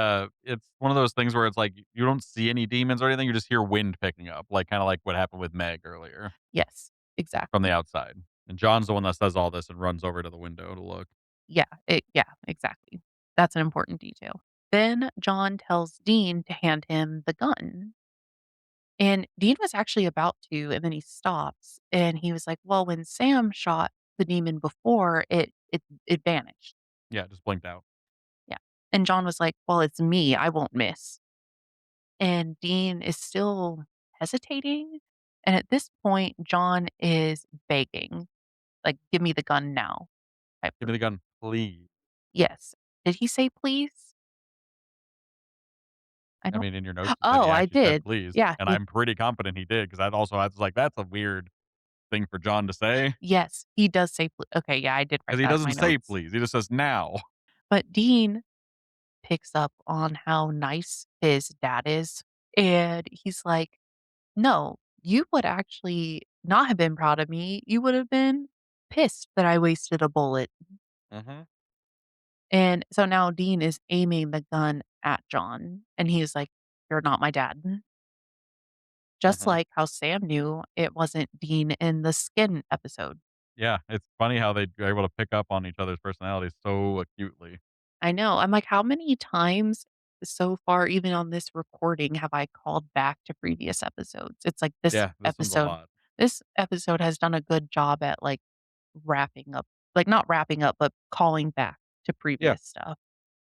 it's one of those things where it's like, you don't see any demons or anything, you just hear wind picking up, like, kinda like what happened with Meg earlier Yes, from the exactly. outside. And John's the one that says all this and runs over to the window to look. Yeah, exactly. That's an important detail. Then John tells Dean to hand him the gun. And Dean was actually about to, and then he stops and he was like, "Well, when Sam shot the demon before, it vanished." Yeah, just blinked out. Yeah. And John was like, "Well, it's me. I won't miss." And Dean is still hesitating. And at this point, John is begging, like, "Give me the gun now." Type Give of me the gun, please. Yes. Did he say please? I I don't mean, in your notes, it said Oh, he I actually said did. please, Yeah, and he I'm pretty confident he did because I was like, that's a weird thing for John to say yes, he does say okay, yeah, I did because write he that in doesn't my say notes. please. He just says now. But Dean picks up on how nice his dad is, and he's like, "No, you would actually not have been proud of me. You would have been pissed that I wasted a bullet." Mhm, And so now Dean is aiming the gun at John, and he's like, "You're not my dad." Just mhm. like how Sam knew it wasn't Dean in the Skin episode. Yeah, it's funny how they're able to pick up on each other's personalities so acutely. I know. I'm like, how many times so far, even on this recording, have I called back to previous episodes? It's like Yeah, this one's a lot. this episode has done a good job at like wrapping up, like not wrapping up, but calling back to Yeah, previous stuff.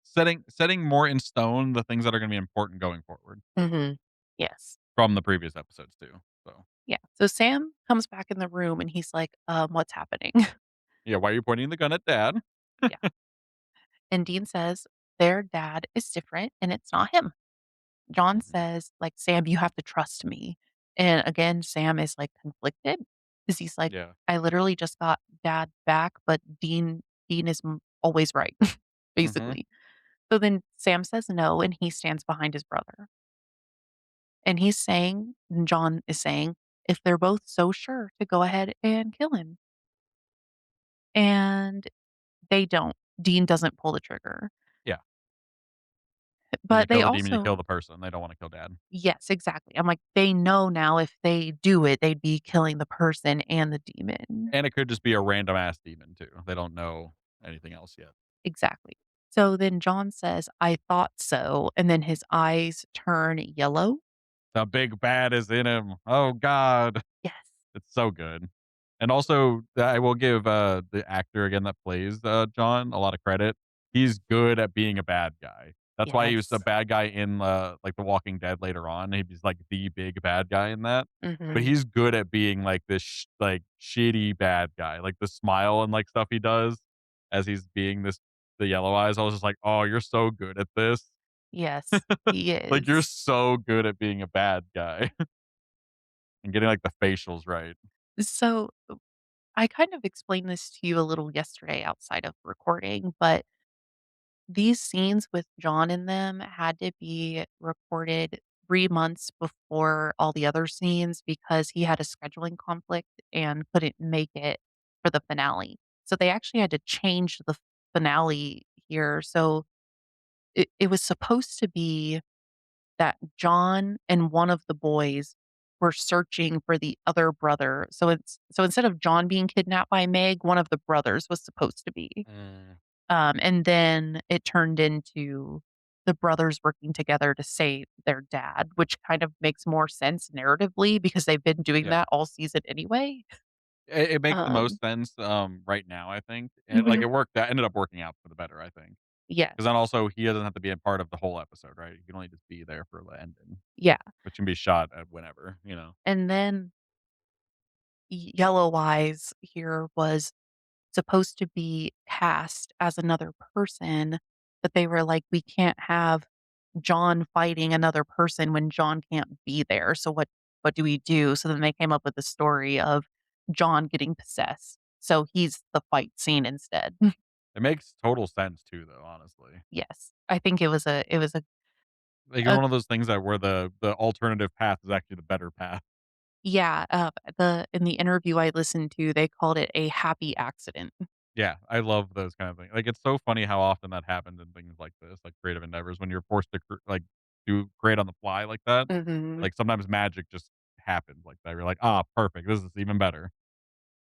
setting more in stone the things that are gonna be important going forward Mhm. Yes. from the previous episodes too, so Yeah. So Sam comes back in the room and he's like, what's happening? yeah, why are you pointing the gun at dad? Yeah. And Dean says, their dad is different and it's not him. John Mhm, says, like, "Sam, you have to trust me." And again, Sam is, like, conflicted because he's like, yeah, "I literally just got dad back, but Dean is always right," mhm. basically. So then Sam says no, and he stands behind his brother. And he's saying and John is saying, if they're both so sure to go ahead and kill him. And they don't. Dean doesn't pull the trigger. Yeah, 'cause you But kill they the demon, you kill also the person, they don't wanna kill dad. yes, exactly. I'm like, they know now if they do it, they'd be killing the person and the demon. And it could just be a random ass demon too. They don't know anything else yet. Exactly. So then John says, I thought so. And then his eyes turn yellow. The big bad is in him. Oh god. Yes. It's so good. And also, I will give, the actor again that plays, John a lot of credit. He's good at being a bad guy. That's why he was a Yes. bad guy in, like, The Walking Dead later on. He's, like, the big bad guy in that. But Hmm. he's good at being, like, this like, shitty bad guy. Like, the smile and, like, stuff he does as he's being the yellow eyes, I was just like, "Oh, you're so good at this." Yes, he Like, you're is. so good at being a bad guy and getting, like, the facials right. So I kind of explained this to you a little yesterday outside of recording, but these scenes with John in them had to be recorded 3 months before all the other scenes because he had a scheduling conflict and couldn't make it for the finale. So they actually had to change the finale here. So it was supposed to be that John and one of the boys were searching for the other brother. So instead of John being kidnapped by Meg, one of the brothers was supposed to be. Mm, And then it turned into the brothers working together to save their dad, which kind of makes more sense narratively because they've been doing yeah. that all season anyway. It makes the most Um, sense, right now, I think, and, like, mhm. that ended up working out for the better, I think. Because then Yes. also he doesn't have to be a part of the whole episode, right? He can only just be there for the ending, Yeah. which can be shot at whenever, you know? And then Yellow Eyes here was supposed to be cast as another person, but they were like, we can't have John fighting another person when John can't be there. So what do we do? So then they came up with the story of John getting possessed. So he's the fight scene instead. It makes total sense too, though, honestly. Yes. I think Like, it's a one of those things that where the alternative path is actually the better path. yeah, the in the interview I listened to, they called it a happy accident. Yeah, I love those kind of things. Like, it's so funny how often that happens in things like this, like creative endeavors, when you're forced to do great on the fly like that. Mhm. Like, sometimes magic just happens like that. You're like, "Ah, perfect. This is even better."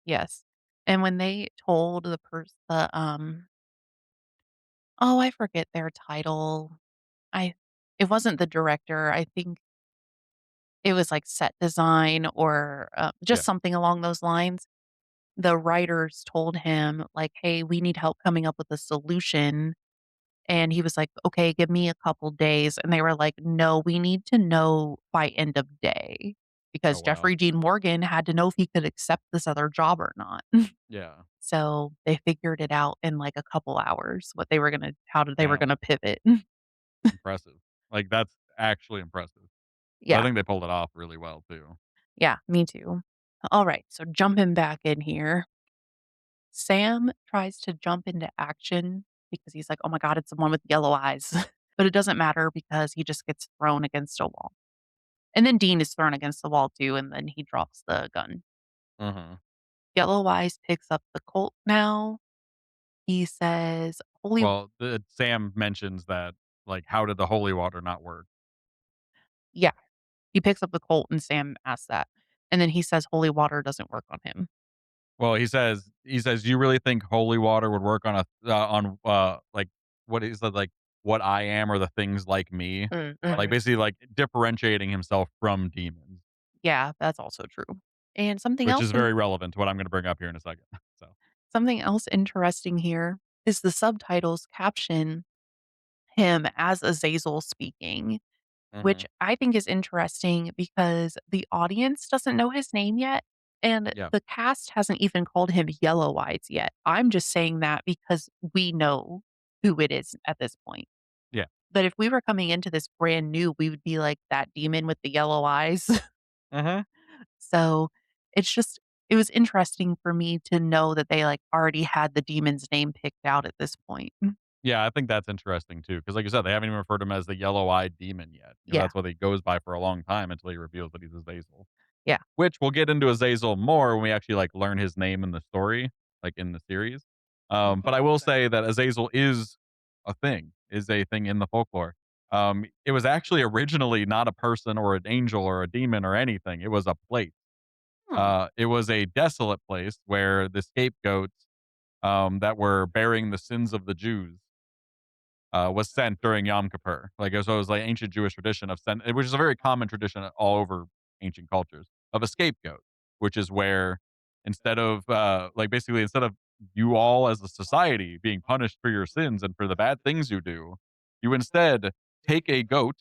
Yes. And when they told oh, I forget their title. I it wasn't the director. I think it was like set design or, just Yeah. something along those lines. The writers told him like, "Hey, we need help coming up with a solution." And he was like, "Okay, give me a couple days." And they were like, "No, we need to know by end of day." Oh, Because wow. Jeffrey Dean Morgan had to know if he could accept this other job or not. Yeah. So they figured it out in like a couple hours, what they were gonna how did they were Damn. gonna pivot. Impressive. Like, that's actually impressive. I Yeah. think they pulled it off really well too. Yeah, me too. Alright, so jumping back in here, Sam tries to jump into action because he's like, "Oh my god, it's the one with yellow eyes." But it doesn't matter because he just gets thrown against a wall. And then Dean is thrown against the wall too, and then he drops the gun. Mhm. Yellow Eyes picks up the Colt now. He says, "Holy." Well, the Sam mentions that, like, how did the holy water not work? Yeah, he picks up the Colt and Sam asks that. And then he says holy water doesn't work on him. Well, he says, "You really think holy water would work like, what is it, like, what I am or the things like me?" Like, Mhm. basically, like, differentiating himself from demons, Yeah, that's also true. And which is very relevant to what I'm gonna bring up here in a second. So something else interesting here is the subtitles caption him as Azazel speaking, which mhm. I think is interesting because the audience doesn't know his name yet, and Yeah. the cast hasn't even called him Yellow Eyes yet. I'm just saying that because we know who it is at this point. Yeah. But if we were coming into this brand new, we would be like, "That demon with the yellow eyes." Mhm. So, it's just it was interesting for me to know that they, like, already had the demon's name picked out at this point. Yeah, I think that's interesting too, because like you said, they haven't even referred to him as the yellow-eyed demon yet, because Yeah, that's what he goes by for a long time until he reveals that he's Azazel. yeah. Which we'll get into Azazel more when we actually, like, learn his name in the story, like, in the series. But I will say that Azazel is a thing in the folklore. It was actually originally not a person or an angel or a demon or anything, it was a place. Hmm. It was a desolate place where the scapegoats, that were bearing the sins of the Jews, was sent during Yom Kippur. Like, so it was like ancient Jewish tradition of which is a very common tradition all over ancient cultures of a scapegoat, which is where instead of you all as a society being punished for your sins and for the bad things you do, you instead take a goat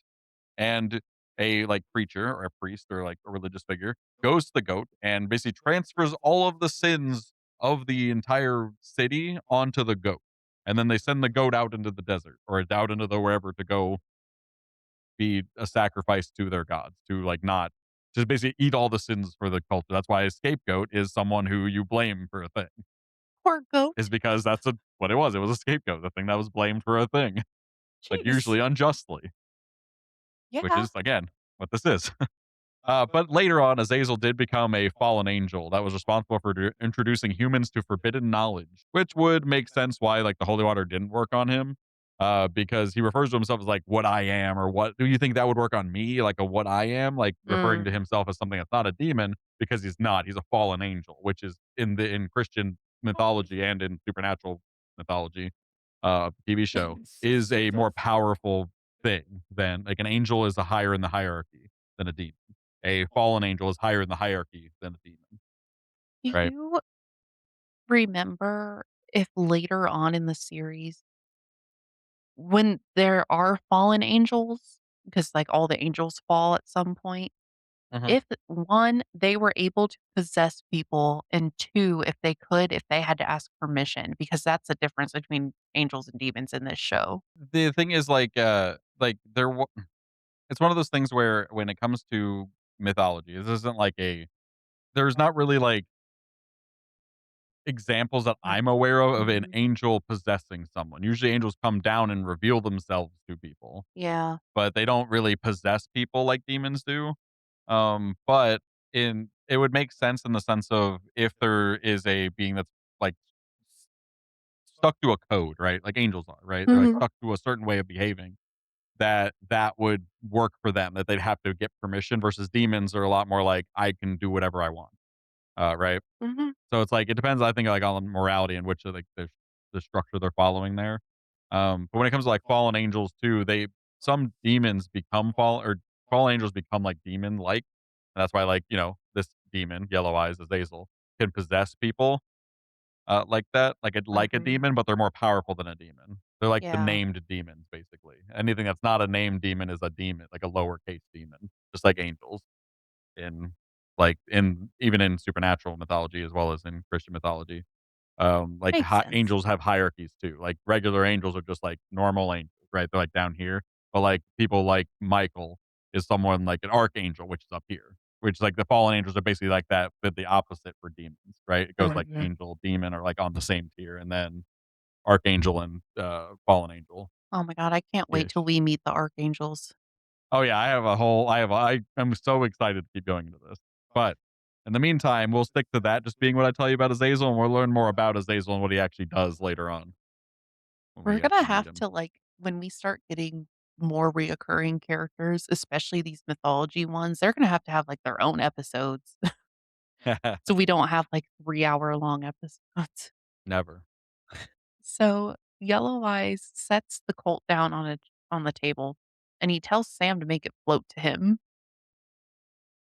and a like preacher or a priest or like a religious figure goes to the goat and basically transfers all of the sins of the entire city onto the goat. And then they send the goat out into the desert or out into the wherever to go be a sacrifice to their gods to like not just basically eat all the sins for the culture. That's why a scapegoat is someone who you blame for a thing, Poor goat. is because what it was. It was a scapegoat, the thing that was blamed for a thing, like Jeez. usually unjustly, which Yeah. is again what this is. But later on, Azazel did become a fallen angel that was responsible for introducing humans to forbidden knowledge, which would make sense why like the holy water didn't work on him, because he refers to himself as like what I am, or what do you think that would work on me, like a what I am, like referring Mm. to himself as something that's not a demon because he's not. He's a fallen angel, which is in Christian mythology and in supernatural mythology, TV show is a more powerful thing than like an angel is a higher in the hierarchy than a demon. A fallen angel is higher in the hierarchy than a demon, Do right? you remember if later on in the series, when there are fallen angels, because, like, all the angels fall at some point, Mhm. if 1, they were able to possess people, and 2, if they had to ask permission, because that's the difference between angels and demons in this show. The thing is, like it's one of those things where when it comes to mythology, this isn't like there's not really like examples that I'm aware of an Mhm. angel possessing someone. Usually, angels come down and reveal themselves to people, Yeah. but they don't really possess people like demons do. But in it would make sense in the sense of if there is a being that's like stuck to a code, right? Like angels are, right? They're like Mhm. stuck to a certain way of behaving. That would work for them. That they'd have to get permission. Versus demons are a lot more like I can do whatever I want, right? Mhm. So it's like it depends. I think like on morality and which of like the structure they're following there. But when it comes to like fallen angels too, they some demons become fallen angels become like demon like. That's why like this demon, Yellow Eyes, Azazel, can possess people like that, like a Mhm. demon, but they're more powerful than a demon. They're like the Yeah. named demons, basically. Anything that's not a named demon is a demon, like a lowercase demon, just like angels in in even in supernatural mythology as well as in Christian mythology. Like Makes sense. angels have hierarchies too. Like regular angels are just like normal angels, right? They're like down here. But like people like Michael is someone like an archangel, which is up here. Which like the fallen angels are basically like that, but the opposite for demons, right? It goes like Mhm. angel, demon are like on the same tier, and then archangel and fallen angel Oh my god, I can't wait till ish. we meet the archangels. Oh yeah, I have a whole. I'm so excited to keep going into this, but in the meantime, we'll stick to that just being what I tell you about Azazel, and we'll learn more about Azazel and what he actually does later on when We're we gonna actually meet have him. to, like, when we start getting more reoccurring characters, especially these mythology ones, they're gonna have, like, their own episodes, so we don't have, like, 3-hour-long episodes. Never. So, Yellow Eyes sets the colt down on the table, and he tells Sam to make it float to him,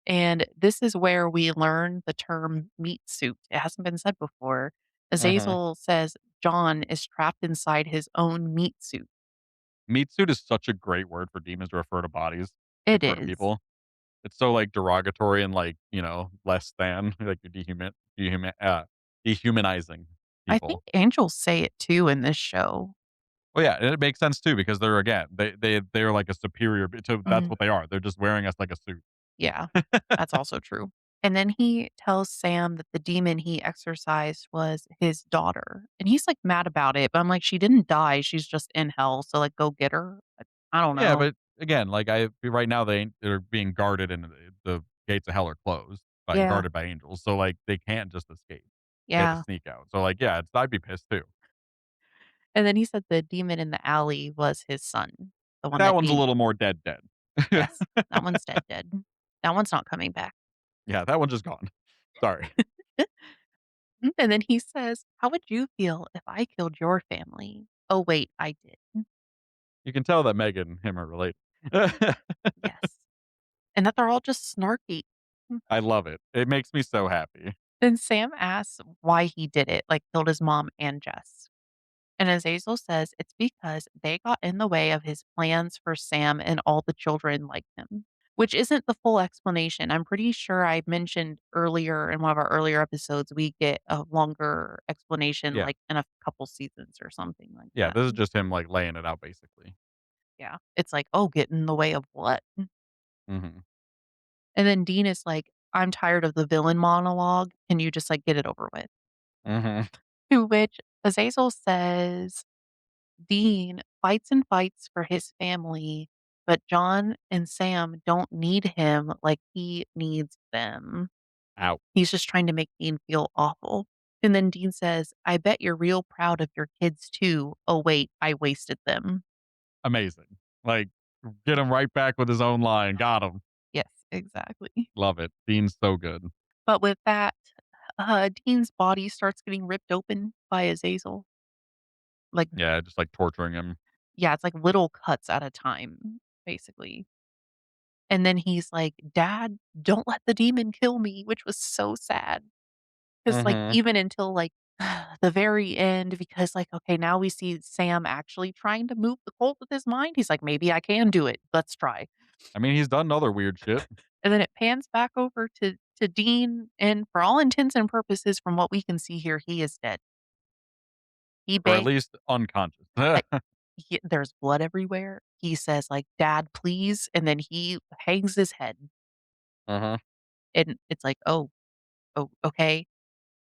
and this is where we learn the term "meat suit." It hasn't been said before. Mhm. Azazel says John is trapped inside his own meat suit. Meat suit is such a great word for demons to refer to bodies, It refer to is. people. It's so, like, derogatory and, like, less than, like, you're dehumanizing I think people. angels say it too in this show. Well, yeah, and it makes sense too because they're again, they're like a superior so that's Mhm. what they are. They're just wearing us like a suit. Yeah, that's also true. And then he tells Sam that the demon he exorcised was his daughter, and he's, like, mad about it, but I'm like, "She didn't die, she's just in hell, so, like, go get her." I don't Yeah, know. but again, like, right now they're being guarded and the gates of hell are closed by Yeah, guarded by angels, so, like, they can't just escape. They have to yeah. sneak out. So, like, yeah, I'd be pissed too. And then he said the demon in the alley was his son, the one That that one's a he little more dead dead. yes, that one's dead, dead. That one's not coming back. Yeah, that one's just gone. Sorry. And then he says, "How would you feel if I killed your family?" Oh, wait, I did. You can tell that Megan and him are related. Yes. And that they're all just snarky. Mm. I love it. It makes me so happy. Then Sam asks why he did it, like killed his mom and Jess. And Azazel says it's because they got in the way of his plans for Sam and all the children like him, which isn't the full explanation. I'm pretty sure I mentioned earlier in one of our earlier episodes, we get a longer explanation Yeah. like in a couple seasons or something like Yeah, that. this is just him, like, laying it out basically. Yeah. It's like, oh, get in the way of what? Mhm. And then Dean is like, I'm tired of the villain monologue. Can you just like get it over with? Mhm. To which Azazel says Dean fights and fights for his family, but John and Sam don't need him like he needs them. Ow. He's just trying to make Dean feel awful. And then Dean says, I bet you're real proud of your kids too. Oh, wait, I wasted them. Amazing. Like, get him right back with his own line. Got him. Yes, exactly. Love it. Dean's so good. But with that, Dean's body starts getting ripped open by Azazel. Like, Yeah, just, like, torturing him. yeah, it's like little cuts at a time, basically. And then he's like, "Dad, don't let the demon kill me," which was so sad. Because like, Mhm. even until, like, the very end because, like, okay, now we see Sam actually trying to move the colt with his mind. He's like, "Maybe I can do it. Let's try." I mean, he's done other weird shit, And then it pans back over to Dean, and for all intents and purposes, from what we can see here, he is dead. He or at begs least unconscious. like, there's blood everywhere. He says, like, "Dad, please," and then he hangs his head, Uh-huh. and it's like, "Oh, okay."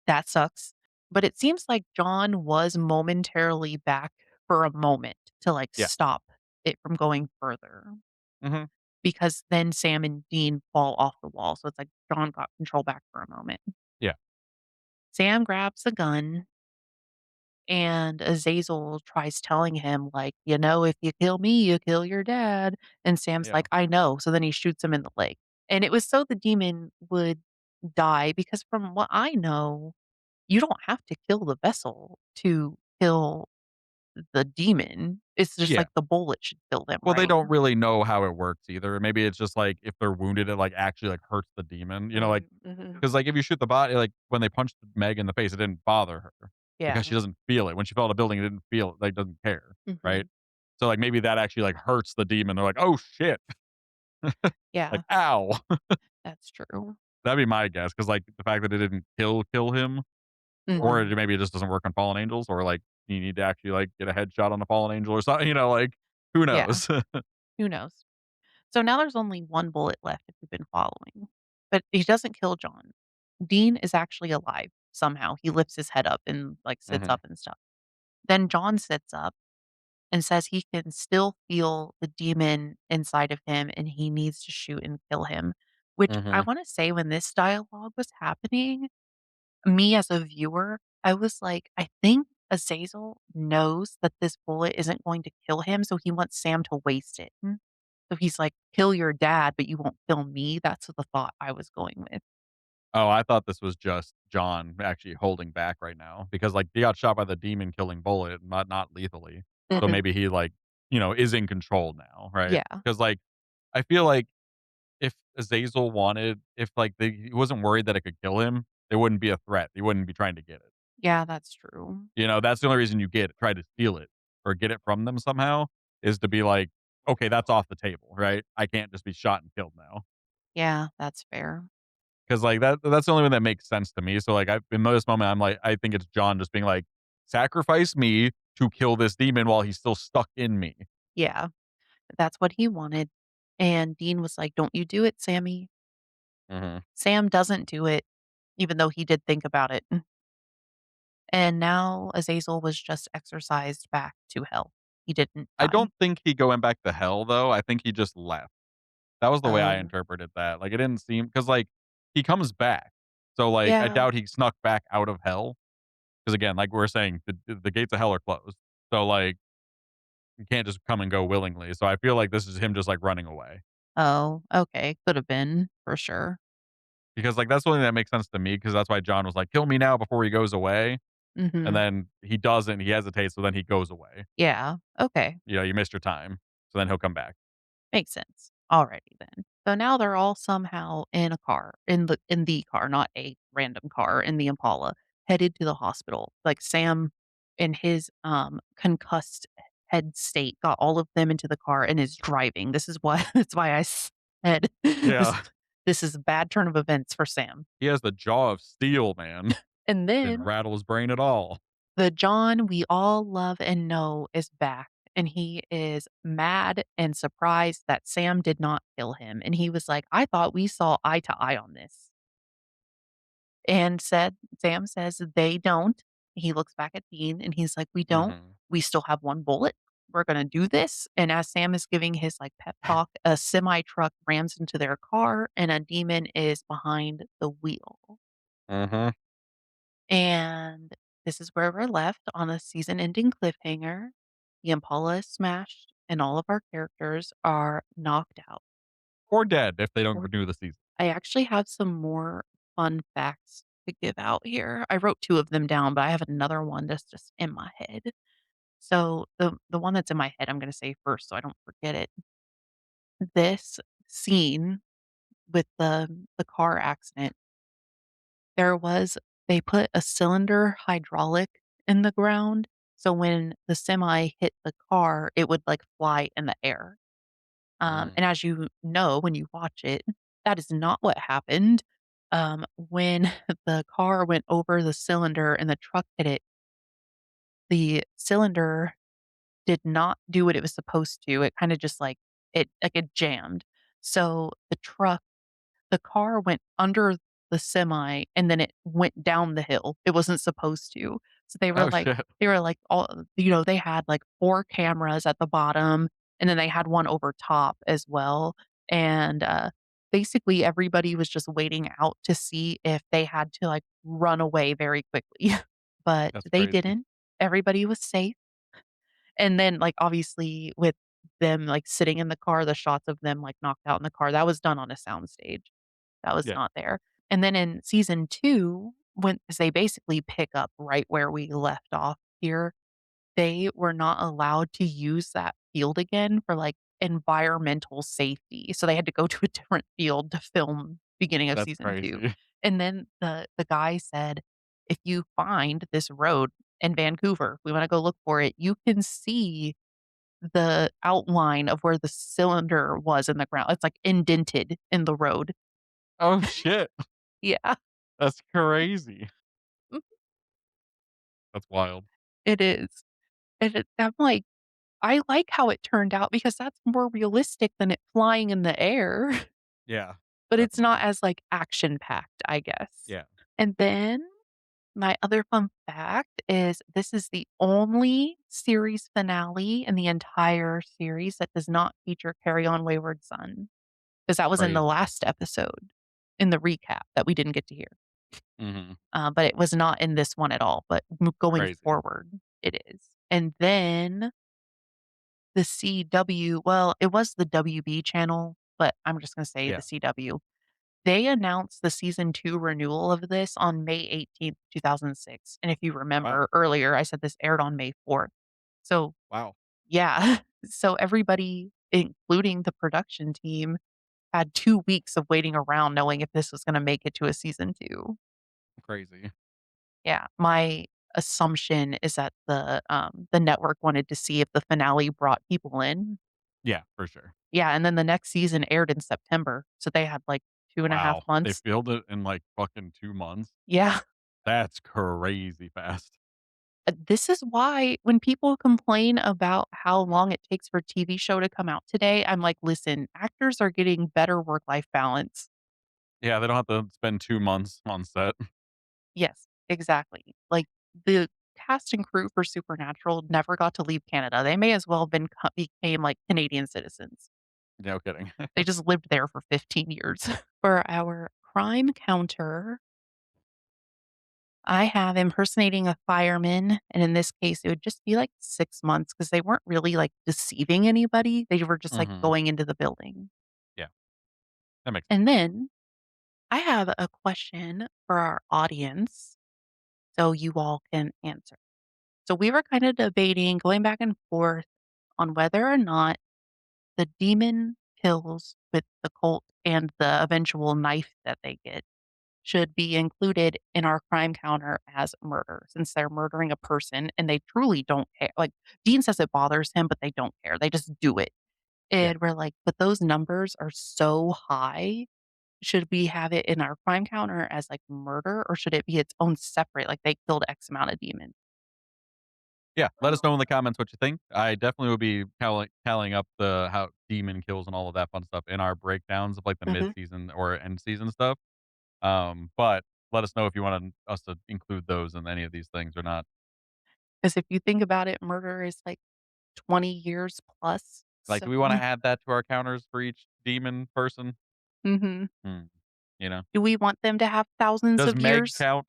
That sucks. But it seems like John was momentarily back for a moment to, like, Yeah. stop it from going further, Mhm. because then Sam and Dean fall off the wall, so it's like John got control back for a moment. Yeah. Sam grabs a gun, and Azazel tries telling him, like, "You know, if you kill me, you kill your dad." And Sam's Yeah. like, "I know." So then he shoots him in the leg. And it was so the demon would die because from what I know, you don't have to kill the vessel to kill the demon. It's just Yeah. like the bullet should kill them, Well, they right? don't really know how it works either. Maybe it's just, like, if they're wounded, it, like, actually, like, hurts the demon, like, Mhm. because like, if you shoot the body like, when they punched Meg in the face, it didn't bother her because she Yeah. doesn't feel it. When she fell in a building, it didn't feel it, like, doesn't care, right? Mhm. So, like, maybe that actually, like, hurts the demon. They're like, "Oh, shit." Like, Yeah, "Ow." that's true. That'd be my guess because like, the fact that it didn't kill him, or Mhm. maybe it just doesn't work on fallen angels, or, like, you need to actually, like, get a headshot on a fallen angel or something, like, who Yeah, knows? who knows? So now there's only 1 bullet left if you've been following, but he doesn't kill John. Dean is actually alive somehow. He lifts his head up and, like, sits Mhm, up and stuff. Then John sits up and says he can still feel the demon inside of him and he needs to shoot and kill him, which I mhm. wanna say when this dialogue was happening, me as a viewer, I was like, I think Azazel knows that this bullet isn't going to kill him, so he wants Sam to waste it. So he's like, "Kill your dad, but you won't kill me." That's the thought I was going with. Oh, I thought this was just John actually holding back right now because, like, he got shot by the demon killing bullet, not lethally. So Mhm. maybe he, like, is in control now, right? Yeah. Because like, I feel like if Azazel wanted if, like, he wasn't worried that it could kill him, it wouldn't be a threat. He wouldn't be trying to get it. Yeah, that's true. That's the only reason you get it, try to steal it or get it from them somehow is to be like, "Okay, that's off the table, right? I can't just be shot and killed now." Yeah, that's fair. 'Cause, like, that's the only one that makes sense to me, so, like, in this moment, I'm like I think it's John just being like, "Sacrifice me to kill this demon while he's still stuck in me." Yeah, that's what he wanted, and Dean was like, "Don't you do it, Sammy." Mhm. Sam doesn't do it, even though he did think about it, and now Azazel was just exorcised back to hell. He didn't I die. don't think he went back to hell, though, I think he just left. That was the way I Oh. interpreted that, like, it didn't seem because like, he comes back, so, like, I Yeah, doubt he snuck back out of hell. Because again, like we were saying, the gates of hell are closed, so, like, you can't just come and go willingly, so I feel like this is him just, like, running away. oh, okay, could have been, for sure. Because, like, that's the only thing that makes sense to me. Because that's why John was like, "Kill me now before he goes away," and Mhm. then he doesn't, he hesitates, so then he goes away. Yeah, okay. You missed your time, so then he'll come back. Makes sense. Alrighty then. So now they're all somehow in a car, in the car, not a random car, in the Impala, headed to the hospital. Like Sam in his concussed head state got all of them into the car and is driving. This is why that's why I said this Yeah. this is a bad turn of events for Sam. He has the jaw of steel, man. And Didn't then rattle his brain at all. the John we all love and know is back, and he is mad and surprised that Sam did not kill him, and he was like, "I thought we saw eye to eye on this." And Sam says, "They don't." He looks back at Dean, and he's like, "We don't. Mhm. We still have 1 bullet. We're gonna do this." And as Sam is giving his, like, pep talk, a semi truck rams into their car, and a demon is behind the wheel. Mhm. And this is where we're left on a season-ending cliffhanger. The Impala is smashed, and all of our characters are knocked out. Or dead if they don't Or renew the season. I actually have some more fun facts to give out here. I wrote 2 of them down, but I have another one that's just in my head. So the one that's in my head, I'm gonna say first so I don't forget it. This scene with the car accident, there was they put a cylinder hydraulic in the ground, so when the semi hit the car, it would, like, fly in the air. Mm. And as you know, when you watch it, that is not what happened. When the car went over the cylinder and the truck hit it, the cylinder did not do what it was supposed to. It kinda just, it jammed. So the car went under the semi, and then it went down the hill. It wasn't supposed to. So Oh, shit. they had, like, 4 cameras at the bottom, and then they had one over top as well, and, basically everybody was just waiting out to see if they had to, like, run away very quickly, but That's they crazy. didn't. Everybody was safe, and then, like, obviously, with them, like, sitting in the car, the shots of them, like, knocked out in the car, that was done on a soundstage. That was Yeah. not there. And then in season 2, when 'cause they basically pick up right where we left off here, they were not allowed to use that field again for, like, environmental safety, so they had to go to a different field to film beginning of That's season 2, crazy. and then the guy said, "If you find this road in Vancouver, we wanna go look for it, you can see the outline of where the cylinder was in the ground." It's, like, indented in the road. Oh, shit. Yeah. That's crazy. That's wild. It is, and I'm like, I like how it turned out because that's more realistic than it flying in the air, Yeah, but it's not definitely. as, like, action-packed, I guess. Yeah. And then my other fun fact is this is the only series finale in the entire series that does not feature Carry On Wayward Son, because that was in the Crazy. last episode in the recap that we didn't get to hear. Mhm. But it was not in this one at all, but going Crazy. forward, it is. And then the CW, well, it was the WB channel, but I'm just gonna say the Yeah. CW. They announced the season 2 renewal of this on May 18th, 2006, and if you Wow. remember earlier, I said this aired on May 4th. So, Wow. yeah. So everybody, including the production team, had 2 weeks of waiting around knowing if this was gonna make it to a season 2. Crazy. Yeah, my assumption is that the network wanted to see if the finale brought people in. Yeah, for sure. Yeah, and then the next season aired in September, so they had, like, 2.5 Wow. They months. filmed it in, like, fucking 2 months? Yeah. That's crazy fast. This is why when people complain about how long it takes for a TV show to come out today, I'm like, "Listen, actors are getting better work-life balance." Yeah, they don't have to spend 2 months on set. Yes, exactly. Like, the cast and crew for Supernatural never got to leave Canada. They may as well have been became, like, Canadian citizens. No kidding. They just lived there for 15 years. For our crime counter, I have impersonating a fireman, and in this case, it would just be, like, 6 months because they weren't really, like, deceiving anybody. They were just, like, Mhm. going into the building. Yeah, that makes sense. And then I have a question for our audience so you all can answer. So we were kinda debating, going back and forth on whether or not the demon kills with the cult and the eventual knife that they get should be included in our crime counter as murder since they're murdering a person and they truly don't care. Like, Dean says it bothers him, but they don't care. They just do it. Yeah. And we're like, but those numbers are so high. Should we have it in our crime counter as like murder or should it be its own separate? Like they killed X amount of demons. Yeah, let us know in the comments what you think. I definitely will be tallying up the how demon kills and all of that fun stuff in our breakdowns of, like, the Because mid-season or end season stuff. But let us know if you want us to include those in any of these things or not. if you think about it, murder is like 20 years plus. Like, do So, we wanna add that to our counters for each demon person? mhm. Hmm, you know? Do we want them to have thousands Does of Meg years? count?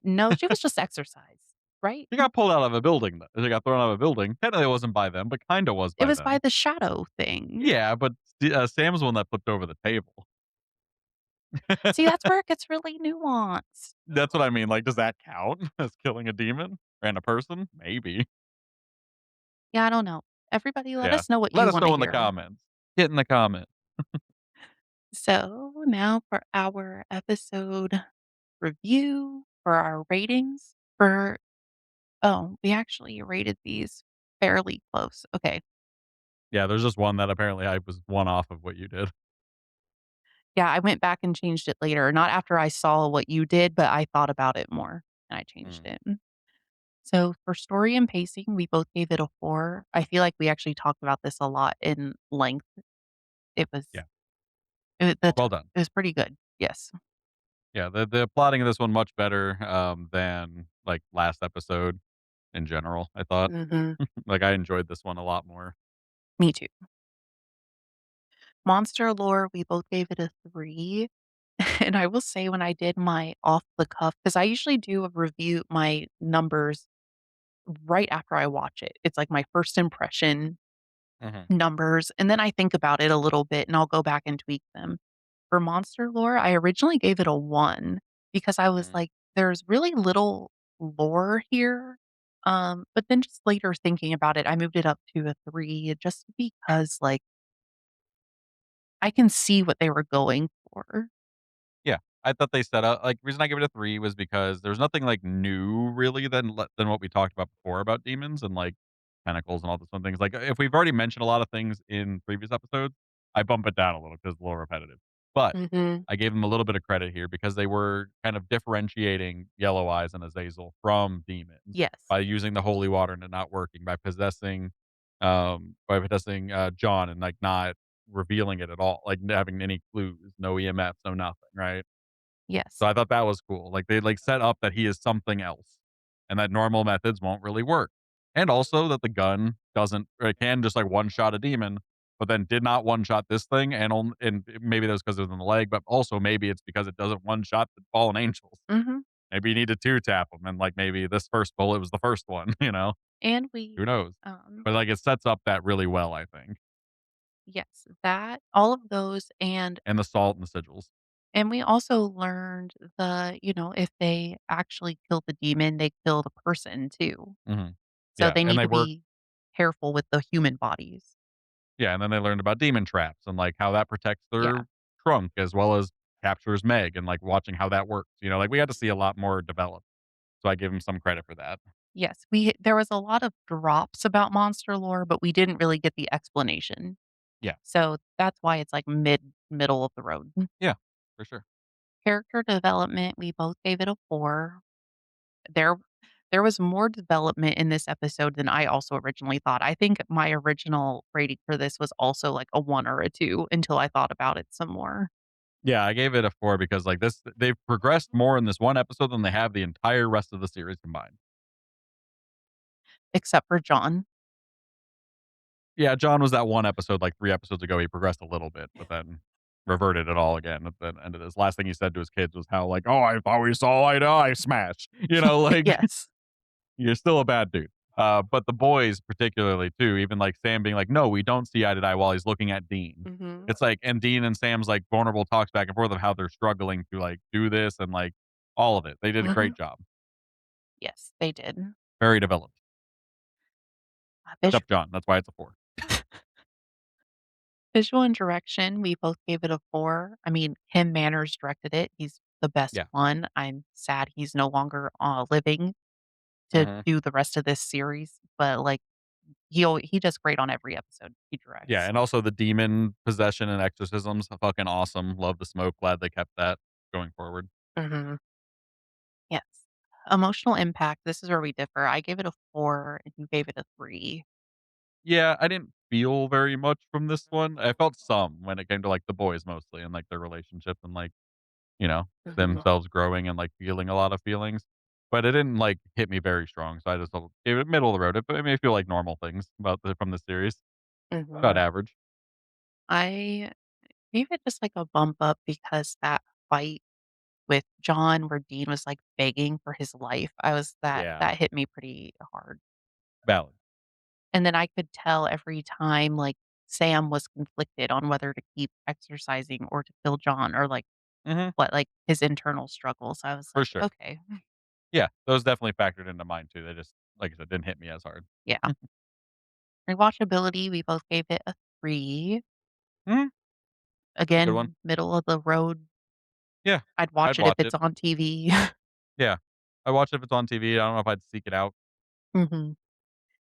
No, she was just exercise, right? She got pulled out of a building, though. She got thrown out of a building. Technically, it wasn't by them, but kinda was It by was by them. the shadow thing. Yeah, but Sam's the one that flipped over the table. See, that's where it gets really nuanced. That's what I mean, like, does that count as killing a demon and a person? Maybe. Yeah, I don't know. Everybody let Yeah. us know what Let you us wanna know in the hear. comments. Get in the comment. So, now for our episode review for our ratings for we actually rated these fairly close. Okay. Yeah, there's just one that apparently I was one off of what you did. Yeah, I went back and changed it later, not after I saw what you did, but I thought about it more, and I changed Mm, it. So, for story and pacing, we both gave it a 4. I feel like we actually talked about this a lot in length. It was yeah. it the t Well done. it was pretty good. Yes. Yeah, the plotting of this one much better, than, like, last episode in general, I thought. Mhm. Like, I enjoyed this one a lot more. Me too. Monster lore, we both gave it a 3. And I will say when I did my off the cuff, because I usually do a review my numbers right after I watch it. It's like my first impression Mhm. numbers, and then I think about it a little bit and I'll go back and tweak them. For monster lore, I originally gave it a 1 because I was Mm. like, there's really little lore here. But then just later thinking about it, I moved it up to a 3 just because, like, I can see what they were going for. Yeah, I thought they set up like, reason I give it a 3 was because there's nothing, like, new really than what we talked about before about demons and, like, tentacles and all those fun things. Like, if we've already mentioned a lot of things in previous episodes, I bump it down a little because it's a little repetitive. But Mhm. I gave them a little bit of credit here because they were kind of differentiating Yellow Eyes and Azazel from demons Yes. by using the holy water and it not working, by possessing John and, like, not revealing it at all, like, having any clues, no EMFs, no nothing, right? So Yes. I thought that was cool. Like, they, like, set up that he is something else and that normal methods won't really work. And also that the gun doesn't or it can just, like, one-shot a demon, but then did not one-shot this thing and maybe that was 'cause it was in the leg, but also maybe it's because it doesn't one-shot the fallen angels. Mhm. Maybe you need to two-tap them and, like, maybe this first bullet was the first one, you know? And Who we, knows? um But, like, it sets up that really well, I think, yes, that all of those, and the salt and the sigils. and we also learned if they actually kill the demon, they kill the person too. Mhm. So Yeah, they and need they to work. be careful with the human bodies. Yeah, and then they learned about demon traps and, like, how that protects Yeah. their trunk as well as captures Meg and, like, watching how that works, like, we had to see a lot more developed, so I give him some credit for that. Yes, we there was a lot of drops about monster lore, but we didn't really get the explanation. Yeah. So that's why it's like middle of the road. Yeah, for sure. Character development, we both gave it a 4. There there was more development in this episode than I also originally thought. I think my original rating for this was also like a 1 or a 2 until I thought about it some more, Yeah, I gave it a 4 because, like, they've progressed more in this one episode than they have the entire rest of the series combined. except for John. Yeah, John was that one episode, like, 3 episodes ago, he progressed a little bit, but then reverted it all again at the end of this. Last thing he said to his kids was how, like, "Oh, I thought we saw eye to eye, smash." Like Yes. you're still a bad dude. But the boys particularly too, even like Sam being like, "No, we don't see eye to eye," while he's looking at Dean. Mhm. It's like, and Dean and Sam's like vulnerable talks back and forth of how they're struggling to like do this and like all of it. They did a great Mhm. job. Yes, they did. Very developed. Vis Except John. That's why it's a 4. visual and direction, we both gave it a 4. I mean, Kim Manners directed it. He's the best Yeah. one. I'm sad he's no longer, living to Mhm. do the rest of this series, but, like, he does great on every episode he Yeah, directs. and also the demon possession and exorcisms, fucking awesome. Love the smoke. Glad they kept that going forward. Mhm. Yes. Emotional impact, this is where we differ. I gave it a 4 and you gave it a 3. Yeah, I didn't feel very much from this one. I felt some when it came to like the boys mostly and like their relationship and like you know, Mhm. themselves growing and, like, feeling a lot of feelings, but it didn't, like, hit me very strong, so I just gave it middle of the road. It made me feel like normal things from the series, about Mhm. average. I gave it just, like, a bump up because that fight with John where Dean was, like, begging for his life, I was Yeah, that hit me pretty hard. valid. And then I could tell every time, like, Sam was conflicted on whether to keep exercising or to kill John or, like, Mhm, what, like, his internal struggles. I was for like, sure. "Okay." Yeah, those definitely factored into mine too, they just, like I said, didn't hit me as hard. Yeah. Rewatchability, we both gave it a 3. Mhm, it's a good one. Again, middle of the road. Yeah, I'd watch I'd it if watch it's it. on TV. Yeah. I watch it if it's on TV, I don't know if I'd seek it out. Mhm.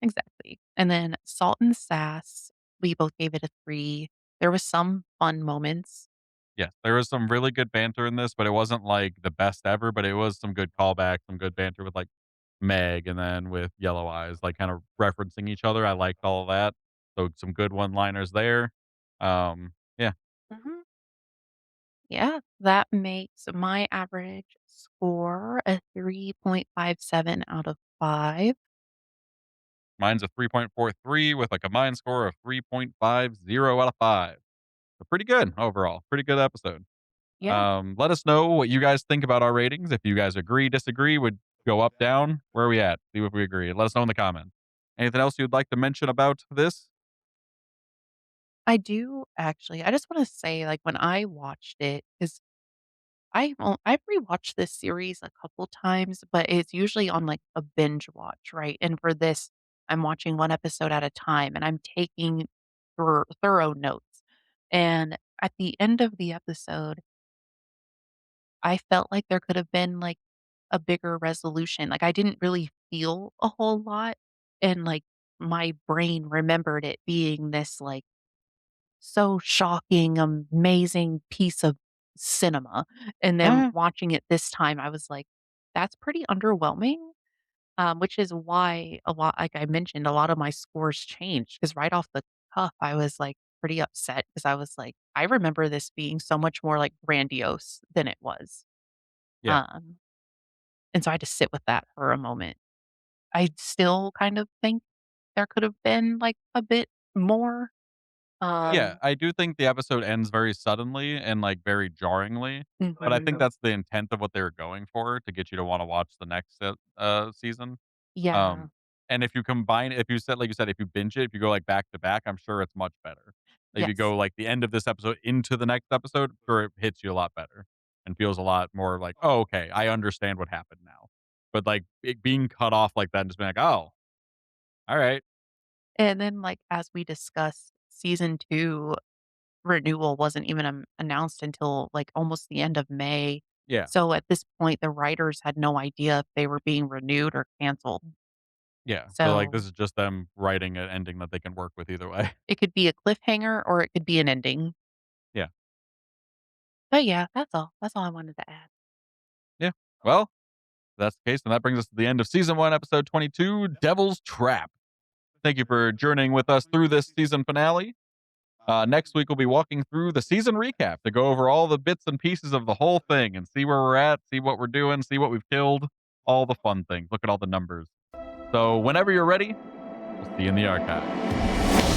Exactly. And then Salt and Sass, we both gave it a 3. There was some fun moments. Yes, there was some really good banter in this, but it wasn't, like, the best ever, but it was some good callbacks, some good banter with, like, Meg and then with Yellow Eyes, like, kind of referencing each other. I liked all of that. So some good one-liners there. Yeah, Mhm. Yeah, that makes my average score a 3.57 out of 5. mine's a 3.43 with a combined score of 3.50 out of 5. So pretty good overall. Pretty good episode. Yeah, Let us know what you guys think about our ratings. If you guys agree, disagree, would go up, down. Where are we at? See if we agree. Let us know in the comments. Anything else you'd like to mention about this? I do actually. I just wanna say, like, when I watched it, because I've rewatched this series a couple times, but it's usually on, like, a binge watch, right? And for this, I'm watching 1 episode at a time, and I'm taking thorough notes. And at the end of the episode, I felt like there could have been, like, a bigger resolution. Like, I didn't really feel a whole lot, and, like, my brain remembered it being this, like, so shocking, amazing piece of cinema, and then Mhm. watching it this time, I was like, "That's pretty underwhelming," which is why a lot like I mentioned, a lot of my scores changed because right off the cuff, I was, like, pretty upset because I was like, "I remember this being so much more, like, grandiose than it was." Yeah. Um, and so I had to sit with that for a moment. I still kind of think there could have been, like, a bit more, Yeah, um I do think the episode ends very suddenly and, like, very jarringly, but I think Mhm. that's the intent of what they were going for, to get you to wanna watch the next, season. Yeah. And if you said like you said, if you binge it, if you go, like, back to back, I'm sure it's much better. If you Yes. go, like, the end of this episode into the next episode, sure it hits you a lot better and feels a lot more like, "Oh, okay, I understand what happened now." But, like, it being cut off like that and just being like, "Oh, alright." And then, like, as we discussed, season 2 renewal wasn't even, announced until, like, almost the end of May. Yeah. So, at this point, the writers had no idea if they were being renewed or canceled. Yeah. So, like, this So, is just them writing an ending that they can work with either way. it could be a cliffhanger or it could be an ending. Yeah. But yeah, that's all I wanted to add. Yeah. Well, if that's the case, then that brings us to the end of season 1, episode 22, Devil's Trap. Thank you for journeying with us through this season finale. Next week, we'll be walking through the season recap to go over all the bits and pieces of the whole thing and see where we're at, see what we're doing, see what we've killed, all the fun things. Look at all the numbers. So, whenever you're ready, we'll see you in the archive.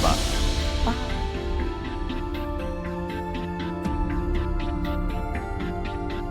Bye.